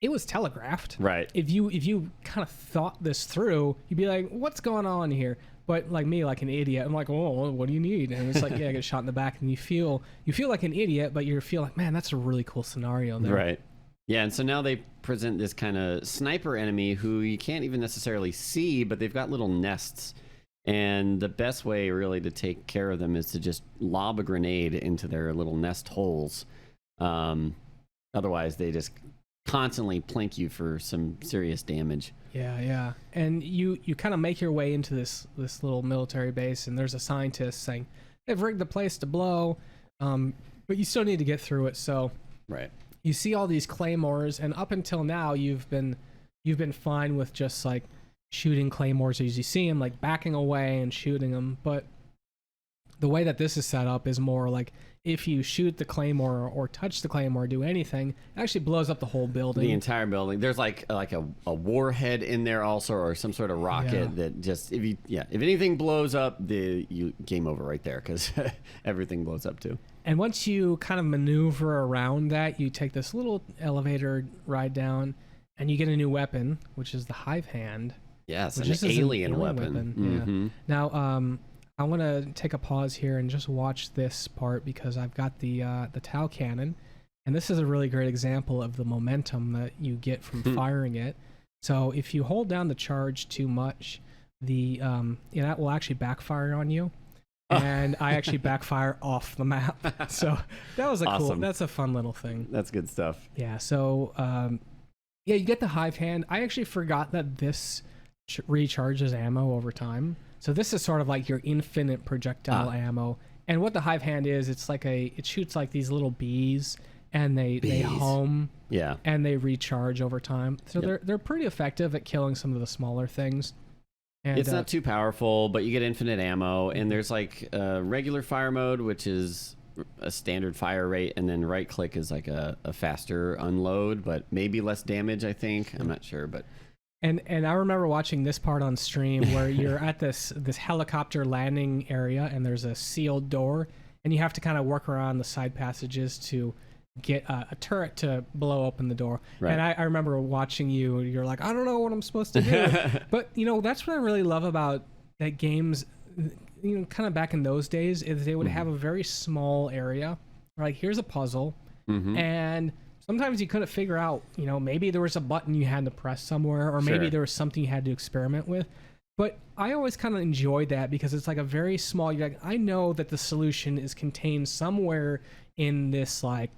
it was telegraphed. Right. If you kind of thought this through, you'd be like, what's going on here? But like me, like an idiot, I'm like, oh, what do you need? And it's like, yeah, I get shot in the back, and you feel like an idiot, but you feel like, man, that's a really cool scenario there. Right. Yeah, and so now they present this kind of sniper enemy who you can't even necessarily see, but they've got little nests. And the best way really to take care of them is to just lob a grenade into their little nest holes. Otherwise, they just constantly plink you for some serious damage. Yeah. And you kind of make your way into this little military base, and there's a scientist saying they've rigged the place to blow, but you still need to get through it. So Right. you see all these claymores, and up until now you've been fine with just like shooting claymores as you see them, like backing away and shooting them. But the way that this is set up is more like if you shoot the claymore or touch the claymore or do anything, it actually blows up the whole building. The entire building. There's like a warhead in there also, or some sort of rocket that just if anything blows up, you game over right there, because everything blows up too. And once you kind of maneuver around that, you take this little elevator ride down, and you get a new weapon, which is the Hive Hand. Yes, which an alien weapon. Yeah. Now, I want to take a pause here and just watch this part, because I've got the Tau cannon, and this is a really great example of the momentum that you get from firing it. So if you hold down the charge too much, that will actually backfire on you. And I actually backfire off the map. So that was awesome. That's a fun little thing. That's good stuff. Yeah. So you get the Hive Hand. I actually forgot that this recharges ammo over time. So this is sort of like your infinite projectile ammo. And what the Hive Hand is, it's like it shoots like these little bees, and they home. Yeah. And they recharge over time. So they're pretty effective at killing some of the smaller things. And, it's not too powerful, but you get infinite ammo, and there's like regular fire mode, which is a standard fire rate, and then right click is like a faster unload, but maybe less damage, I think. I'm not sure, but and I remember watching this part on stream where you're at this helicopter landing area, and there's a sealed door, and you have to kind of work around the side passages to get a turret to blow open the door. Right. And I remember watching you're like, I don't know what I'm supposed to do. But that's what I really love about that games, kind of back in those days, is they would have a very small area. Like, here's a puzzle, and sometimes you couldn't figure out, maybe there was a button you had to press somewhere, or maybe there was something you had to experiment with. But I always kind of enjoyed that, because it's like a very small, I know that the solution is contained somewhere in this, like,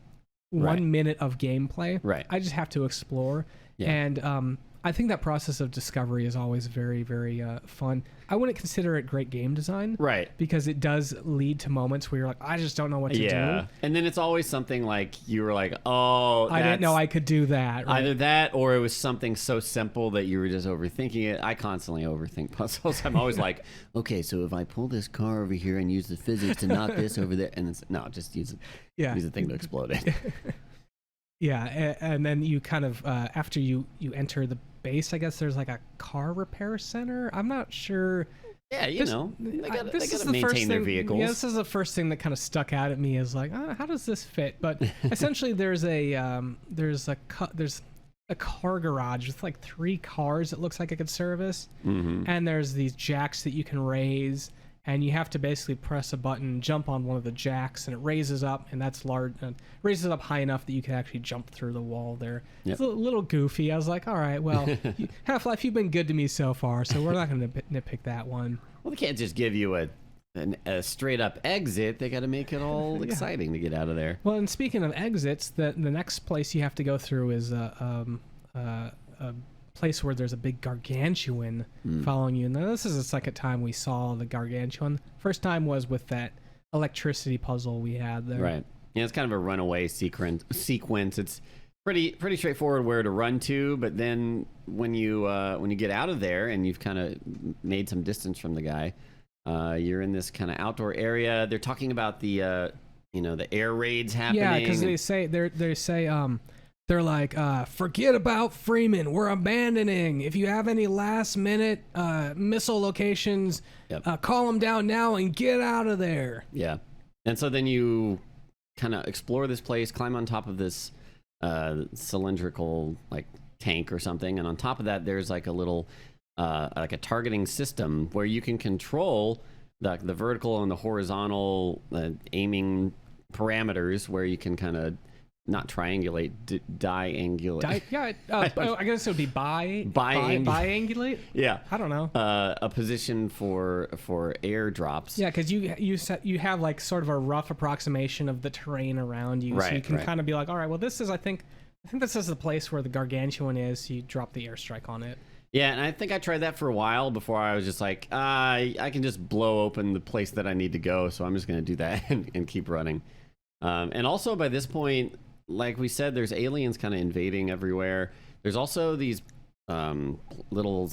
1 minute of gameplay. Right. I just have to explore. Yeah. And I think that process of discovery is always very, very fun. I wouldn't consider it great game design. Right. Because it does lead to moments where you're like, I just don't know what to do. And then it's always something like you were like, oh, I didn't know I could do that. Right? Either that, or it was something so simple that you were just overthinking it. I constantly overthink puzzles. I'm always like, okay, so if I pull this car over here and use the physics to knock this over there, and just use the thing to explode it. Yeah, and then you kind of, after you enter the base, I guess there's like a car repair center. I'm not sure. Yeah, they gotta maintain their vehicles. Yeah, this is the first thing that kind of stuck out at me, is like, how does this fit? But essentially, there's a car garage with like 3 cars it looks like it could service, and there's these jacks that you can raise. And you have to basically press a button, jump on one of the jacks, and it raises up, and that's large. Raises it up high enough that you can actually jump through the wall there. Yep. It's a little goofy. I was like, all right, well, Half-Life, you've been good to me so far, so we're not going to nitpick that one. Well, they can't just give you a straight up exit. They got to make it all exciting to get out of there. Well, and speaking of exits, the next place you have to go through is a place where there's a big gargantuan following you. Now, this is the second time we saw the gargantuan. First time was with that electricity puzzle we had there. Right. Yeah, it's kind of a runaway sequence. It's pretty straightforward where to run to, but then when you get out of there and you've kind of made some distance from the guy, you're in this kind of outdoor area. They're talking about the air raids happening. Yeah, because they say they're like, forget about Freeman. We're abandoning. If you have any last-minute missile locations, call them down now and get out of there. Yeah. And so then you kind of explore this place, climb on top of this cylindrical like tank or something, and on top of that, there's like a little like a targeting system where you can control the vertical and the horizontal aiming parameters, where you can kind of not triangulate, diangulate. I guess it would be biangulate. Yeah, I don't know. A position for airdrops. Yeah, because you have like sort of a rough approximation of the terrain around you, so you can kind of be like, all right, well, this is, I think, I think this is the place where the gargantuan is. You drop the airstrike on it. Yeah, and I think I tried that for a while before I was just like, I can just blow open the place that I need to go, so I'm just going to do that and keep running. And also by this point, like we said, there's aliens kind of invading everywhere. There's also these little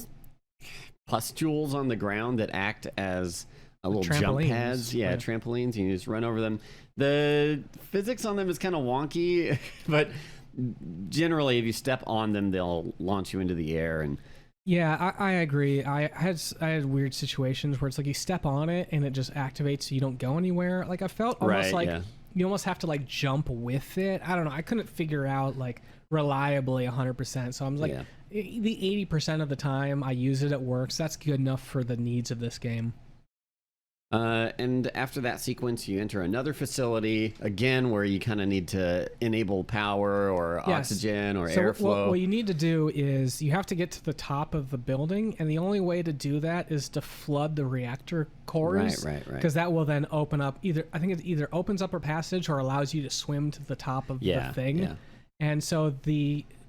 pustules on the ground that act as a little jump pads. Yeah, trampolines. You just run over them. The physics on them is kind of wonky, but generally if you step on them, they'll launch you into the air. And yeah, I agree. I had weird situations where it's like you step on it and it just activates so you don't go anywhere. Like I felt almost you almost have to like jump with it. I don't know. I couldn't figure out like reliably 100%. So I'm like the 80% of the time I use it, it works. That's good enough for the needs of this game. And after that sequence, you enter another facility, again, where you kind of need to enable power or oxygen or airflow. What you need to do is you have to get to the top of the building, and the only way to do that is to flood the reactor cores. Right. Because that will then open up it either opens up a passage or allows you to swim to the top of the thing. Yeah. And so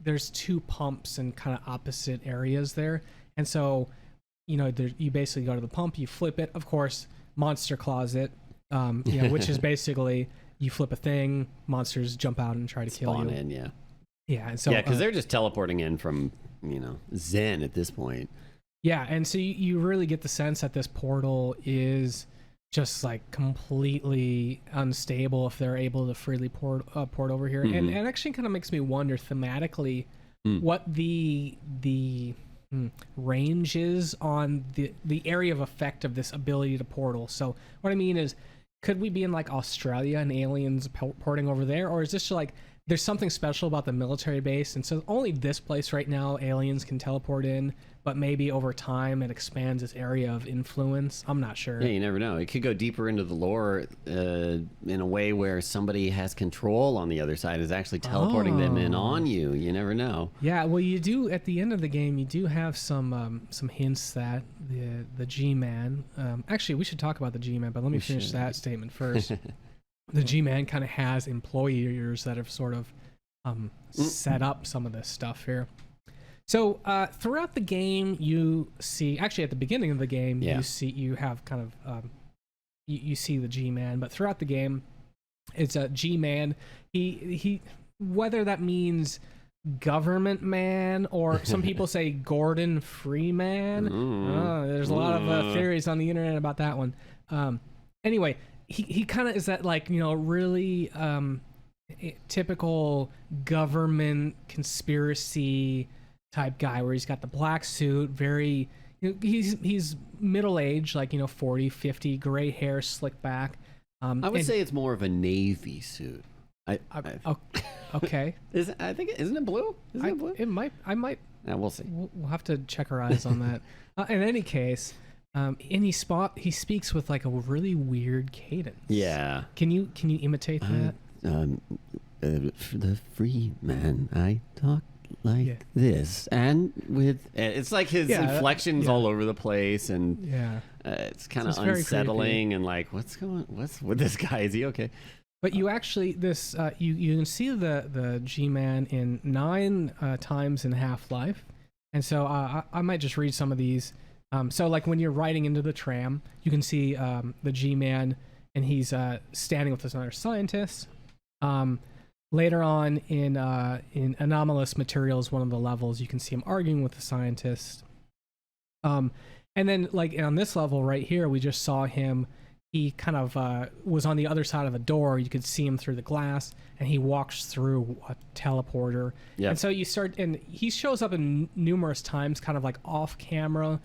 there's two pumps in kind of opposite areas there. And so, you basically go to the pump, you flip it, of course, monster closet, which is basically you flip a thing, monsters jump out and try to kill you. Spawn in, yeah. Yeah, and so because they're just teleporting in from Zen at this point. Yeah, and so you really get the sense that this portal is just like completely unstable if they're able to freely port over here, and actually kind of makes me wonder thematically what the range is on the area of effect of this ability to portal. So what I mean is, could we be in like Australia and aliens porting over there, or is this like there's something special about the military base, and so only this place right now aliens can teleport in, but maybe over time it expands its area of influence? I'm not sure. Yeah, you never know. It could go deeper into the lore in a way where somebody has control on the other side, is actually teleporting them in on you. You never know. Yeah, well, you do at the end of the game. You do have some hints that the G-Man. Actually, we should talk about the G-Man, but let me finish that statement first. The G-Man kind of has employers that have sort of set up some of this stuff here. So throughout the game, you see, actually at the beginning of the game, you see the G-Man, but throughout the game, it's a G-Man. He whether that means government man or some people say Gordon Freeman. There's a lot of theories on the internet about that one. Anyway, he kind of is that like, really typical government conspiracy type guy where he's got the black suit, very, he's middle-aged, like, 40, 50, gray hair, slick back. I would say it's more of a navy suit. Okay. Isn't it blue? Isn't it blue? It might. Yeah, we'll see. We'll have to check our eyes on that. In any case, he speaks with like a really weird cadence. Yeah. Can you imitate that? For the free man, I talk like this, and it's like his inflections all over the place, and it's kind of unsettling, and like, what's with this guy? Is he okay? But you actually you can see the G-Man in 9 times in Half-Life, and so I might just read some of these. So like when you're riding into the tram, you can see the G-Man, and he's standing with another scientist. Later on in Anomalous Materials, one of the levels, you can see him arguing with the scientist. And then like on this level right here, we just saw him. He kind of was on the other side of a door. You could see him through the glass, and he walks through a teleporter. Yep. And so and he shows up in numerous times, kind of like off camera,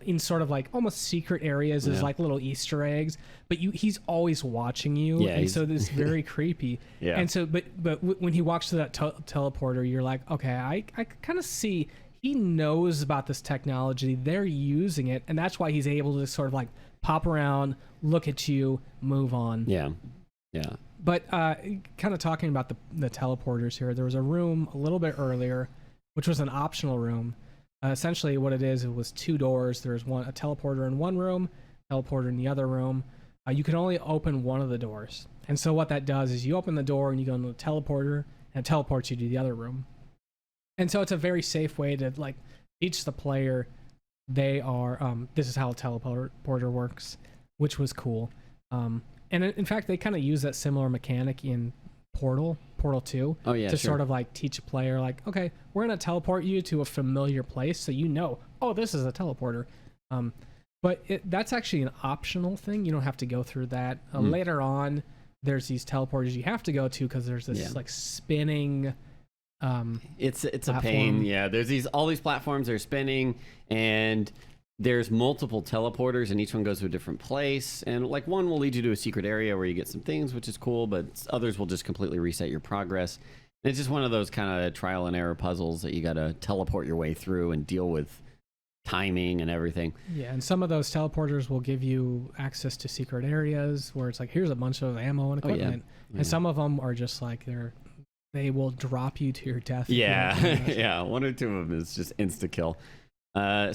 in sort of like almost secret areas as like little Easter eggs. But he's always watching you, and so this is very creepy. Yeah. And so, but when he walks through that teleporter, you're like, okay, I kind of see he knows about this technology. They're using it, and that's why he's able to sort of like pop around, look at you, move on. Yeah. But kind of talking about the teleporters here, there was a room a little bit earlier, which was an optional room. Essentially what it was 2 doors. There was a teleporter in one room, teleporter in the other room. You can only open one of the doors. And so what that does is you open the door and you go into the teleporter, and it teleports you to the other room. And so it's a very safe way to like teach the player they are this is how a teleporter works, which was cool. And in fact, they kind of use that similar mechanic in Portal 2 to sort of like teach a player like, okay, we're going to teleport you to a familiar place so you know, oh, this is a teleporter. But that's actually an optional thing. You don't have to go through that. Later on, there's these teleporters you have to go to because there's this like spinning it's platform. a pain. Yeah, there's all these platforms that are spinning, and there's multiple teleporters, and each one goes to a different place. And like one will lead you to a secret area where you get some things, which is cool, but others will just completely reset your progress. And it's just one of those kind of trial and error puzzles that you got to teleport your way through and deal with timing and everything. Yeah, and some of those teleporters will give you access to secret areas where it's like, here's a bunch of ammo and equipment. And some of them are just like they will drop you to your death. Yeah, yeah. One or two of them is just insta kill.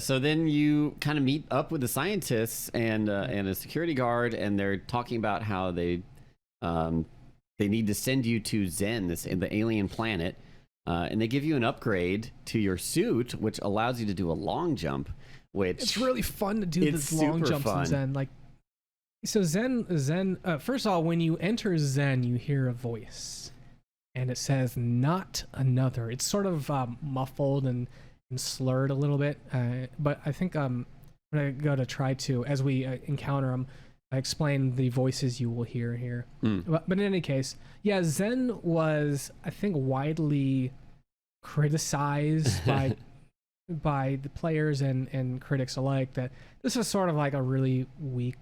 So then you kind of meet up with the scientists and a security guard, and they're talking about how they need to send you to Zen, the alien planet, and they give you an upgrade to your suit, which allows you to do a long jump. Which it's really fun to do this long jumps in Zen. Like, so Zen. First of all, when you enter Zen, you hear a voice. And it says, not another. It's sort of muffled and slurred a little bit. But I think when I go to try to, as we encounter them, I explain the voices you will hear here. But in any case, yeah, Zen was, I think, widely criticized by the players and critics alike that this is sort of like a really weak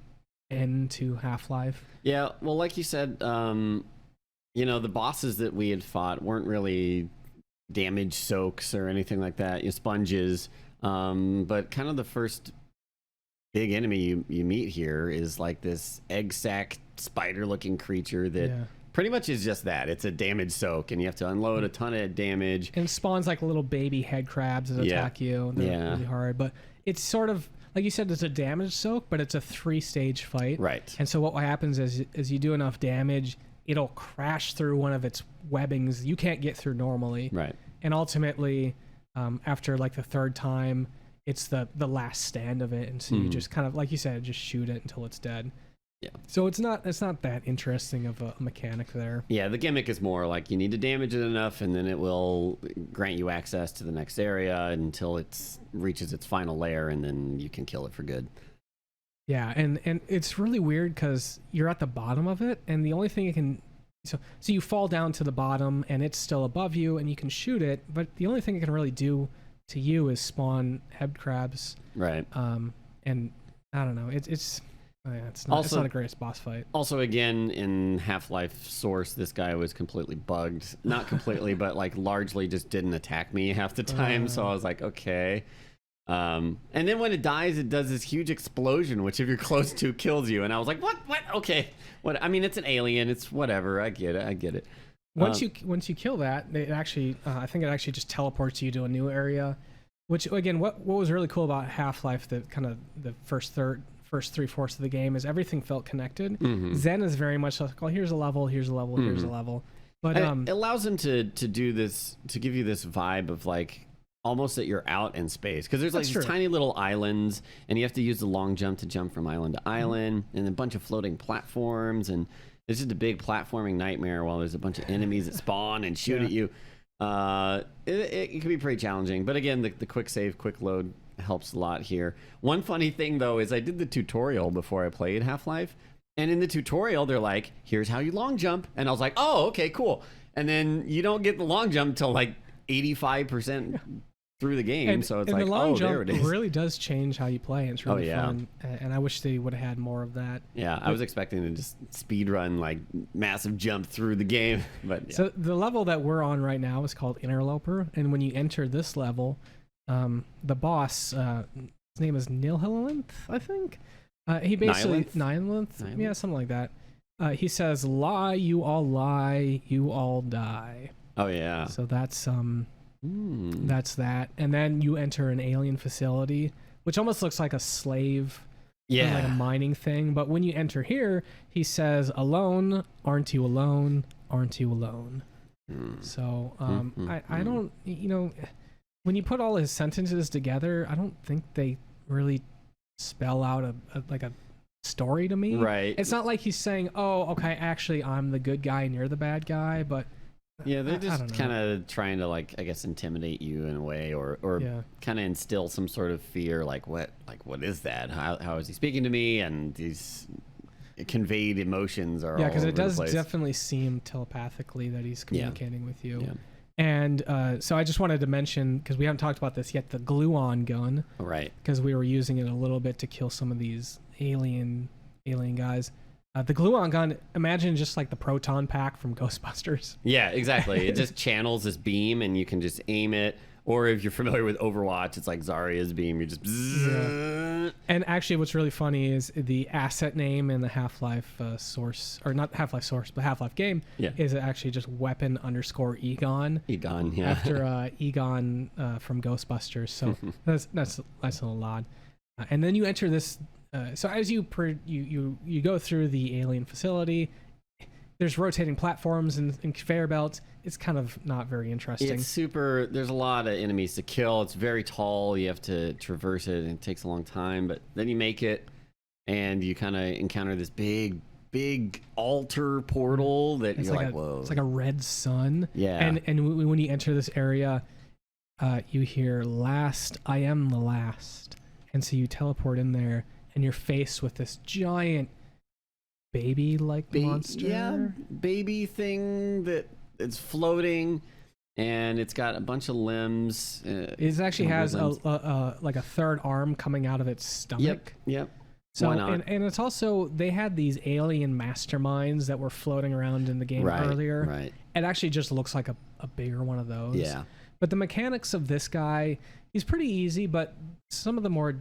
end to Half-Life. Yeah, well, like you said, the bosses that we had fought weren't really damage soaks or anything like that, sponges. But kind of the first big enemy you meet here is like this egg sac spider-looking creature that pretty much is just that. It's a damage soak, and you have to unload a ton of damage. And it spawns like little baby head crabs that attack you. They're really hard. But it's sort of, like you said, it's a damage soak, but it's a 3-stage fight. Right. And so what happens is you do enough damage, it'll crash through one of its webbings you can't get through normally. Right. And ultimately, after like the third time, it's the last stand of it, and so you just kind of, like you said, just shoot it until it's dead. Yeah. So it's not that interesting of a mechanic there. Yeah, the gimmick is more like you need to damage it enough, and then it will grant you access to the next area until it reaches its final layer, and then you can kill it for good. Yeah, and it's really weird because you're at the bottom of it, and the only thing you can... So you fall down to the bottom, and it's still above you, and you can shoot it, but the only thing it can really do to you is spawn head crabs. Right. And I don't know, it's not a great boss fight. Also, again, in Half-Life Source, this guy was completely bugged. Not completely, but like largely just didn't attack me half the time, so I was like, okay... and then when it dies, it does this huge explosion, which if you're close to kills you. And I was like, what? Okay. What? I mean, it's an alien. It's whatever. I get it. Once you kill that, it actually, I think it actually just teleports you to a new area, which again, what was really cool about Half-Life, the kind of the first 3/4 of the game is everything felt connected. Zen is very much like, well, here's a level, here's a level, here's a level. But it allows them to do this, to give you this vibe of like, almost that you're out in space, because there's like these tiny little islands, and you have to use the long jump to jump from island to island, and a bunch of floating platforms, and it's just a big platforming nightmare while there's a bunch of enemies that spawn and shoot at you. It can be pretty challenging, but again, the quick save, quick load helps a lot here. One funny thing though is I did the tutorial before I played Half-Life, and in the tutorial they're like, here's how you long jump, and I was like, oh, okay, cool. And then you don't get the long jump till like 85% through the game, so it's like, the long jump there it is. Really does change how you play. It's really fun, and I wish they would have had more of that. Yeah, I was expecting to just speed run like massive jump through the game, but so the level that we're on right now is called Interloper, and when you enter this level, the boss, his name is Nihilith, I think. He basically Nihilith, yeah, something like that. He says, "Lie, you all die." Oh yeah. So that's that's that, and then you enter an alien facility, which almost looks like a slave, like a mining thing. But when you enter here, he says, "Alone, aren't you alone? Aren't you alone?" So I don't, when you put all his sentences together, I don't think they really spell out a story to me. Right. It's not like he's saying, "Oh, okay, actually, I'm the good guy and you're the bad guy," but yeah, they're just kind of trying to, like, I guess, intimidate you in a way, or kind of instill some sort of fear, like what is that? How is he speaking to me? And these conveyed emotions are because it does place. Definitely seem telepathically that he's communicating with you. Yeah. And so I just wanted to mention, because we haven't talked about this yet, the glue-on gun. Right. Because we were using it a little bit to kill some of these alien guys. The glue-on gun, imagine just like the proton pack from Ghostbusters. Yeah, exactly. It just channels this beam, and you can just aim it. Or if you're familiar with Overwatch, it's like Zarya's beam. You just... Yeah. And actually, what's really funny is the asset name in the Half-Life source, or not Half-Life source, but Half-Life game, is actually just weapon_Egon. Egon, yeah. After Egon from Ghostbusters. So that's a little odd. And then you enter this... so as you go through the alien facility, there's rotating platforms and conveyor belts. It's kind of not very interesting. It's super. There's a lot of enemies to kill. It's very tall. You have to traverse it, and it takes a long time. But then you make it, and you kind of encounter this big altar portal that you're like, whoa. It's like a red sun. Yeah. And when you enter this area, you hear "Last, I am the last," and so you teleport in there, and you're faced with this giant baby-like monster. Yeah, baby thing that it's floating, and it's got a bunch of limbs. It actually has like a third arm coming out of its stomach. Yep. So, why not? And it's also, they had these alien masterminds that were floating around in the game earlier. Right. It actually just looks like a bigger one of those. Yeah. But the mechanics of this guy, he's pretty easy, but some of the more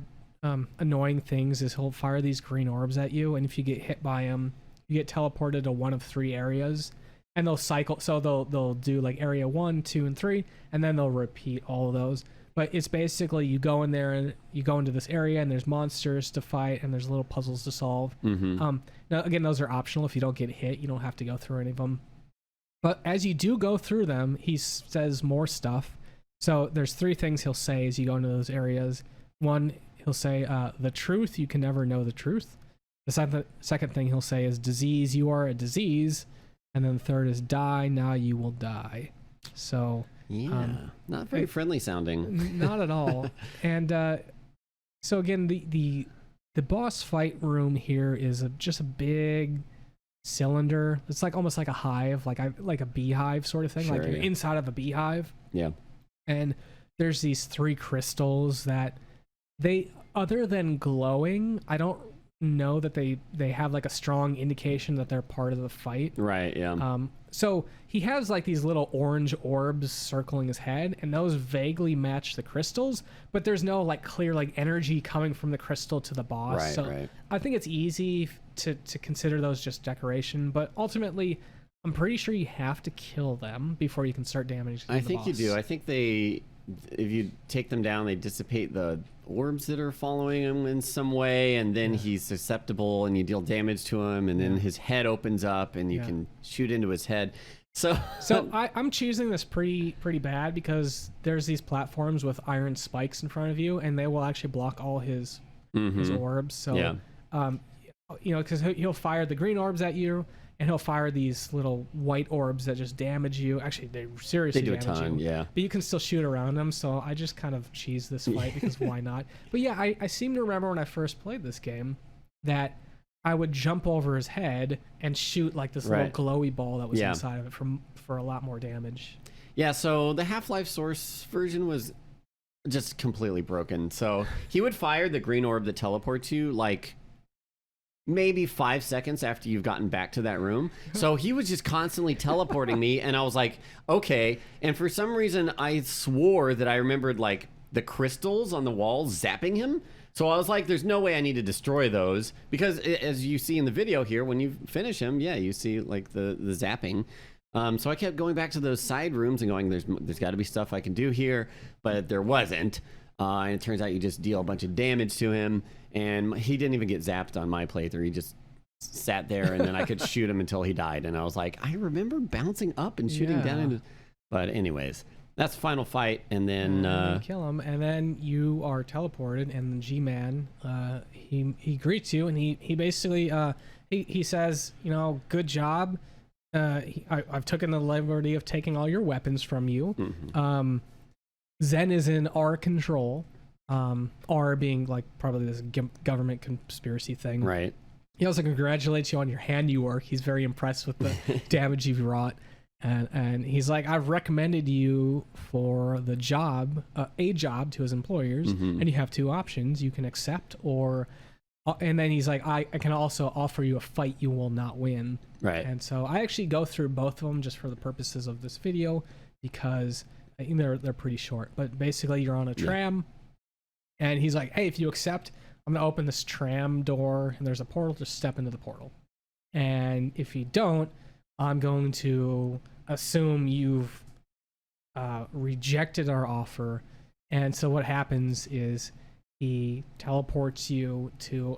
annoying things is he'll fire these green orbs at you, and if you get hit by him, you get teleported to one of 3 areas, and they'll cycle. So they'll do like area 1, 2, and 3, and then they'll repeat all of those. But it's basically you go in there and you go into this area, and there's monsters to fight, and there's little puzzles to solve. Now again, those are optional. If you don't get hit, you don't have to go through any of them. But as you do go through them, he says more stuff. So there's 3 things he'll say as you go into those areas. One, he'll say, the truth, you can never know the truth. The second thing he'll say is, disease, you are a disease. And then the third is, die, now you will die. So... yeah, not very friendly sounding. Not at all. And so again, the boss fight room here is just a big cylinder. It's like almost like a hive, like a beehive sort of thing. Sure, like you're inside of a beehive. Yeah. And there's these 3 crystals that other than glowing, I don't know that they have like a strong indication that they're part of the fight. Right, yeah. So he has like these little orange orbs circling his head, and those vaguely match the crystals, but there's no like clear like energy coming from the crystal to the boss. Right, so right. I think it's easy to consider those just decoration, but ultimately I'm pretty sure you have to kill them before you can start damaging the boss. I think you do. I think if you take them down, they dissipate the orbs that are following him in some way, and then he's susceptible, and you deal damage to him, and then his head opens up, and you can shoot into his head. So I'm choosing this pretty bad, because there's these platforms with iron spikes in front of you, and they will actually block all his orbs. So because he'll fire the green orbs at you, and he'll fire these little white orbs that just damage you. Actually, they seriously damage you. They do a ton, yeah. But you can still shoot around them, so I just kind of cheese this fight because why not? But yeah, I seem to remember when I first played this game that I would jump over his head and shoot like this little glowy ball that was inside of it for a lot more damage. Yeah, so the Half-Life Source version was just completely broken. So he would fire the green orb that teleports you like maybe 5 seconds after you've gotten back to that room. So he was just constantly teleporting me, and I was like, okay. And for some reason, I swore that I remembered like the crystals on the walls zapping him. So I was like, there's no way I need to destroy those, because as you see in the video here, when you finish him, you see like the zapping. So I kept going back to those side rooms and going, there's got to be stuff I can do here, but there wasn't. And it turns out you just deal a bunch of damage to him, and he didn't even get zapped on my playthrough. He just sat there, and then I could shoot him until he died. And I was like, I remember bouncing up and shooting down into. But anyways, that's the final fight, and then you kill him, and then you are teleported, and the G-Man he greets you, and he basically he says, you know, good job. I've taken the liberty of taking all your weapons from you. Mm-hmm. Zen is in our control. R being like probably this government conspiracy thing. Right. He also congratulates you on your handiwork. He's very impressed with the damage you've wrought. And he's like, I've recommended you for the job, a job to his employers, and you have two options. You can accept or... and then he's like, I can also offer you a fight you will not win. Right. And so I actually go through both of them just for the purposes of this video because I think they're pretty short. But basically, you're on a tram, and he's like, hey, if you accept, I'm going to open this tram door, and there's a portal. Just step into the portal. And if you don't, I'm going to assume you've rejected our offer. And so what happens is he teleports you to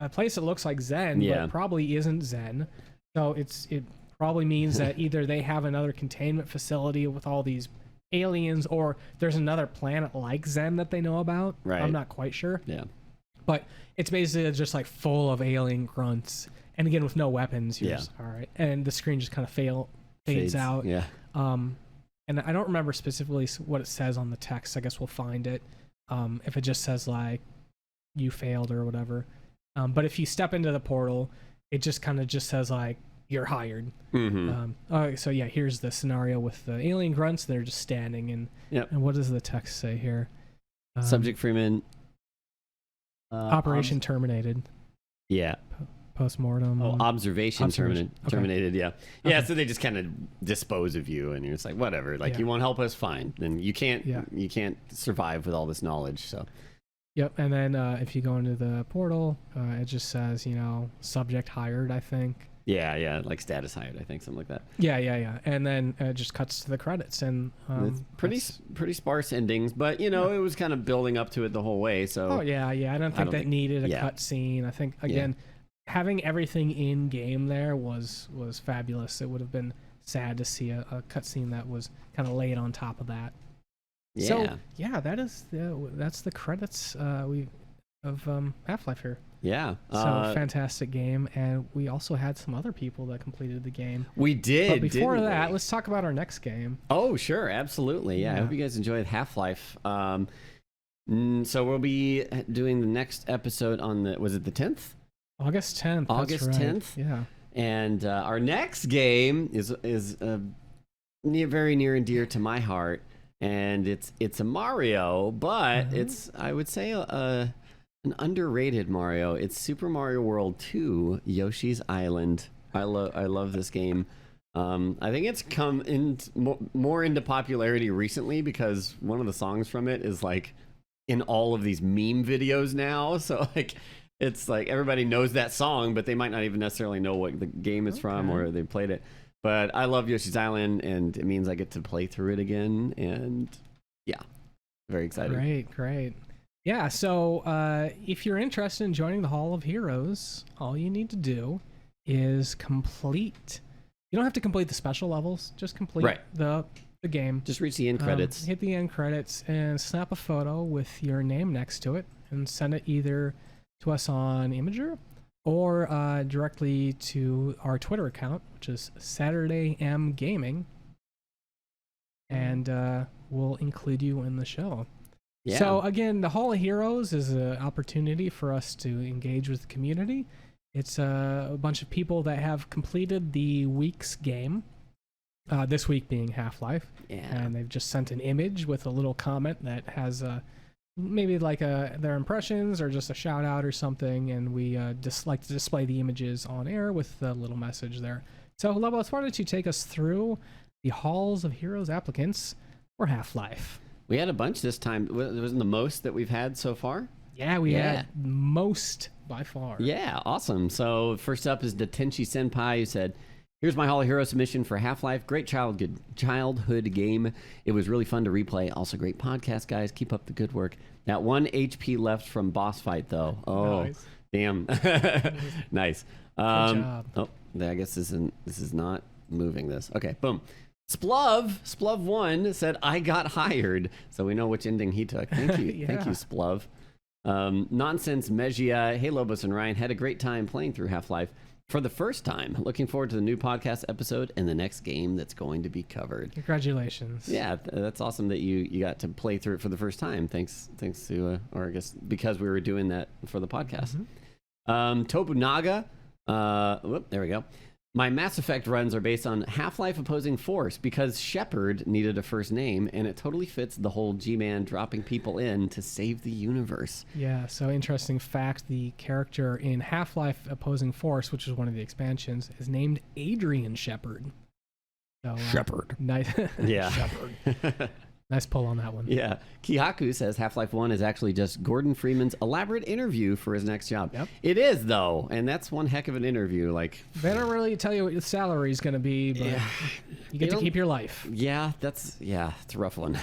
a place that looks like Zen, but probably isn't Zen. So it probably means that either they have another containment facility with all these aliens, or there's another planet like Zen that they know about. Right. I'm not quite sure. Yeah. But it's basically just like full of alien grunts. And again, with no weapons, you're just, all right. And the screen just kind of fades out. Yeah. And I don't remember specifically what it says on the text. I guess we'll find it. If it just says like you failed or whatever. But if you step into the portal, it just kind of just says like you're hired. So yeah, here's the scenario with the alien grunts. They're just standing and what does the text say here? Subject Freeman. Operation terminated. Yeah. Post-mortem. Observation terminated. Yeah. Yeah. So they just kind of dispose of you, and you're just like, whatever. Like, you won't help us, fine. Then you can't survive with all this knowledge. So. Yep. And then if you go into the portal, it just says, you know, subject hired, I think. Yeah, like status hired, I think, something like that. Yeah. And then it just cuts to the credits, and it's pretty sparse endings, but you know, it was kind of building up to it the whole way. So. Oh yeah. I don't think that needed a cut scene. I think again. Yeah. Having everything in game there was fabulous. It would have been sad to see a cutscene that was kind of laid on top of that. Yeah. So yeah, that's the credits of Half-Life here. Yeah. So fantastic game, and we also had some other people that completed the game. We did. But before that, let's talk about our next game. Oh sure, absolutely. Yeah. I hope you guys enjoyed Half-Life. So we'll be doing the next episode on was it the 10th? August 10th. August 10th. Yeah. And our next game is very near and dear to my heart, and it's a Mario, but it's, I would say, an underrated Mario. It's Super Mario World 2: Yoshi's Island. I love this game. I think it's come in more into popularity recently because one of the songs from it is like in all of these meme videos now. So like. It's like everybody knows that song, but they might not even necessarily know what the game it's from or they played it. But I love Yoshi's Island, and it means I get to play through it again. And yeah, very excited. Great. Yeah, so if you're interested in joining the Hall of Heroes, all you need to do is complete. You don't have to complete the special levels, just complete the game. Just reach the end credits. Hit the end credits and snap a photo with your name next to it and send it either to us on Imager or directly to our Twitter account, which is Saturday M Gaming, and we'll include you in the show. Yeah. So again, the Hall of Heroes is an opportunity for us to engage with the community. It's a bunch of people that have completed the week's game, this week being Half-Life, and they've just sent an image with a little comment that has maybe like their impressions or just a shout out or something, and we just like to display the images on air with the little message there. So Lobos, why don't you take us through the Halls of Heroes applicants for Half-Life? We had a bunch this time. Wasn't the most that we've had so far? Yeah, we had most by far. Yeah, awesome. So first up is Datenshi Senpai, who said, Here's my Hall of Heroes submission for Half-Life. Great childhood game. It was really fun to replay. Also great podcast, guys. Keep up the good work. That 1 HP left from boss fight, though. Oh, nice. Damn. Nice. Good job. Oh, I guess this is not moving this. Okay, boom. Splov1 said, I got hired. So we know which ending he took. Thank you. Yeah. Thank you, Splov. Nonsense Megia. Hey, Lobos and Ryan. Had a great time playing through Half-Life for the first time. Looking forward to the new podcast episode and the next game that's going to be covered. Congratulations. Yeah, that's awesome that you got to play through it for the first time. Thanks to, or I guess because we were doing that for the podcast. Tobunaga. There we go. My Mass Effect runs are based on Half-Life Opposing Force because Shepard needed a first name, and it totally fits the whole G-Man dropping people in to save the universe. Yeah, so interesting fact, the character in Half-Life Opposing Force, which is one of the expansions, is named Adrian Shepard. So, Shepard. Nice. Yeah. Shepard. Nice pull on that one. Yeah. Kihaku says Half-Life 1 is actually just Gordon Freeman's elaborate interview for his next job. Yep. It is, though, and that's one heck of an interview. Like, they don't really tell you what your salary is going to be, but you get to keep your life. Yeah, it's a rough one.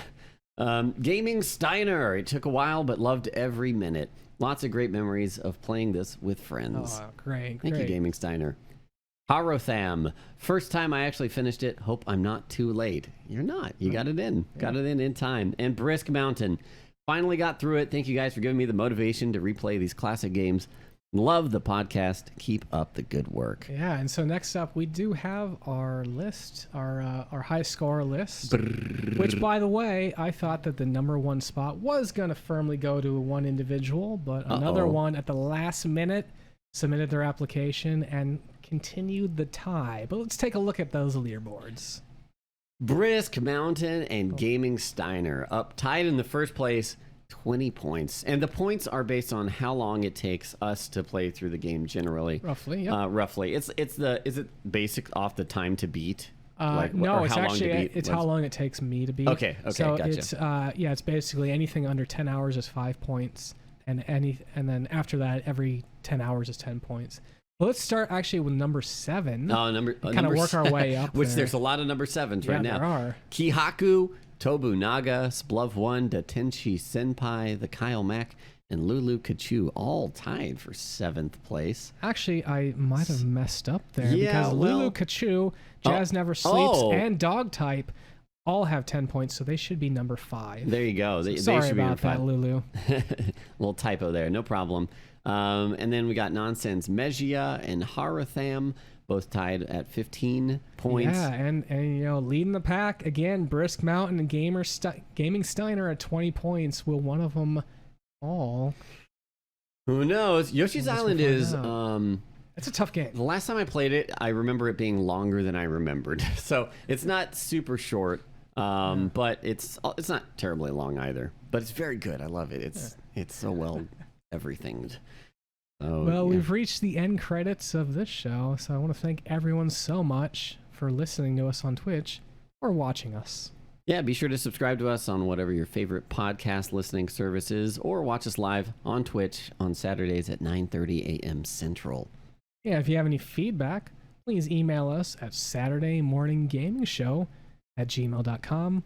Gaming Steiner. It took a while, but loved every minute. Lots of great memories of playing this with friends. Oh, great. Thank you, Gaming Steiner. Harotham. First time I actually finished it. Hope I'm not too late. You're not. You got it in. Yeah. Got it in time. And Brisk Mountain. Finally got through it. Thank you guys for giving me the motivation to replay these classic games. Love the podcast. Keep up the good work. Yeah, and so next up, we do have our list, our high score list, which, by the way, I thought that the number one spot was going to firmly go to one individual, but another one at the last minute submitted their application and continued the tie. But let's take a look at those leaderboards. Brisk Mountain and Gaming Steiner up tied in the first place, 20 points. And the points are based on how long it takes us to play through the game generally. Roughly, yeah. Roughly. Is it basic off the time to beat? No, it's actually how long it takes me to beat. Okay, so gotcha. it's basically anything under 10 hours is 5 points, and then after that, every 10 hours is 10 points. Well, let's start actually with number 7. Kind of work our way up. Which there's a lot of number 7s right now. There are. Kihaku, Tobunaga, Splov1, Datenshi Senpai, the Kyle Mack, and Lulu Kachu all tied for 7th place. Actually, I might have messed up there because Lulu Kachu, Jazz Never Sleeps, and Dog Type all have 10 points, so they should be number 5. There you go. They Sorry should be about that, Lulu. Little typo there, no problem. And then we got Nonsense Megia and Harotham, both tied at 15 points. Yeah, and leading the pack again, Brisk Mountain and Gaming Steiner at 20 points. Will one of them fall? Who knows? Yoshi's Island is it's a tough game. The last time I played it, I remember it being longer than I remembered. So it's not super short, but it's not terribly long either. But it's very good. I love it. It's so well everythinged. So, we've reached the end credits of this show, so I want to thank everyone so much for listening to us on Twitch or watching us. Yeah, be sure to subscribe to us on whatever your favorite podcast listening service is, or watch us live on Twitch on Saturdays at 9:30 a.m. Central. Yeah, if you have any feedback, please email us at SaturdayMorningGamingShow@gmail.com,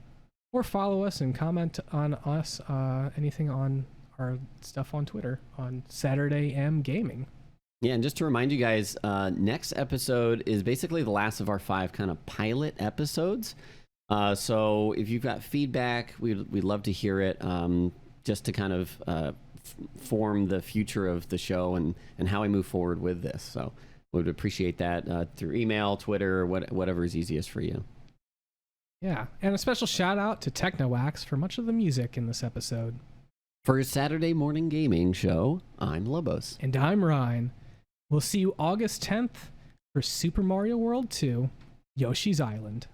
or follow us and comment on us, anything on our stuff on Twitter on Saturday M Gaming. Yeah, and just to remind you guys, next episode is basically the last of our 5 kind of pilot episodes. So if you've got feedback, we'd love to hear it, just to kind of form the future of the show and how we move forward with this. So we would appreciate that through email, Twitter, whatever is easiest for you. Yeah, and a special shout out to TechnoWax for much of the music in this episode. For Saturday Morning Gaming Show, I'm Lobos. And I'm Ryan. We'll see you August 10th for Super Mario World 2, Yoshi's Island.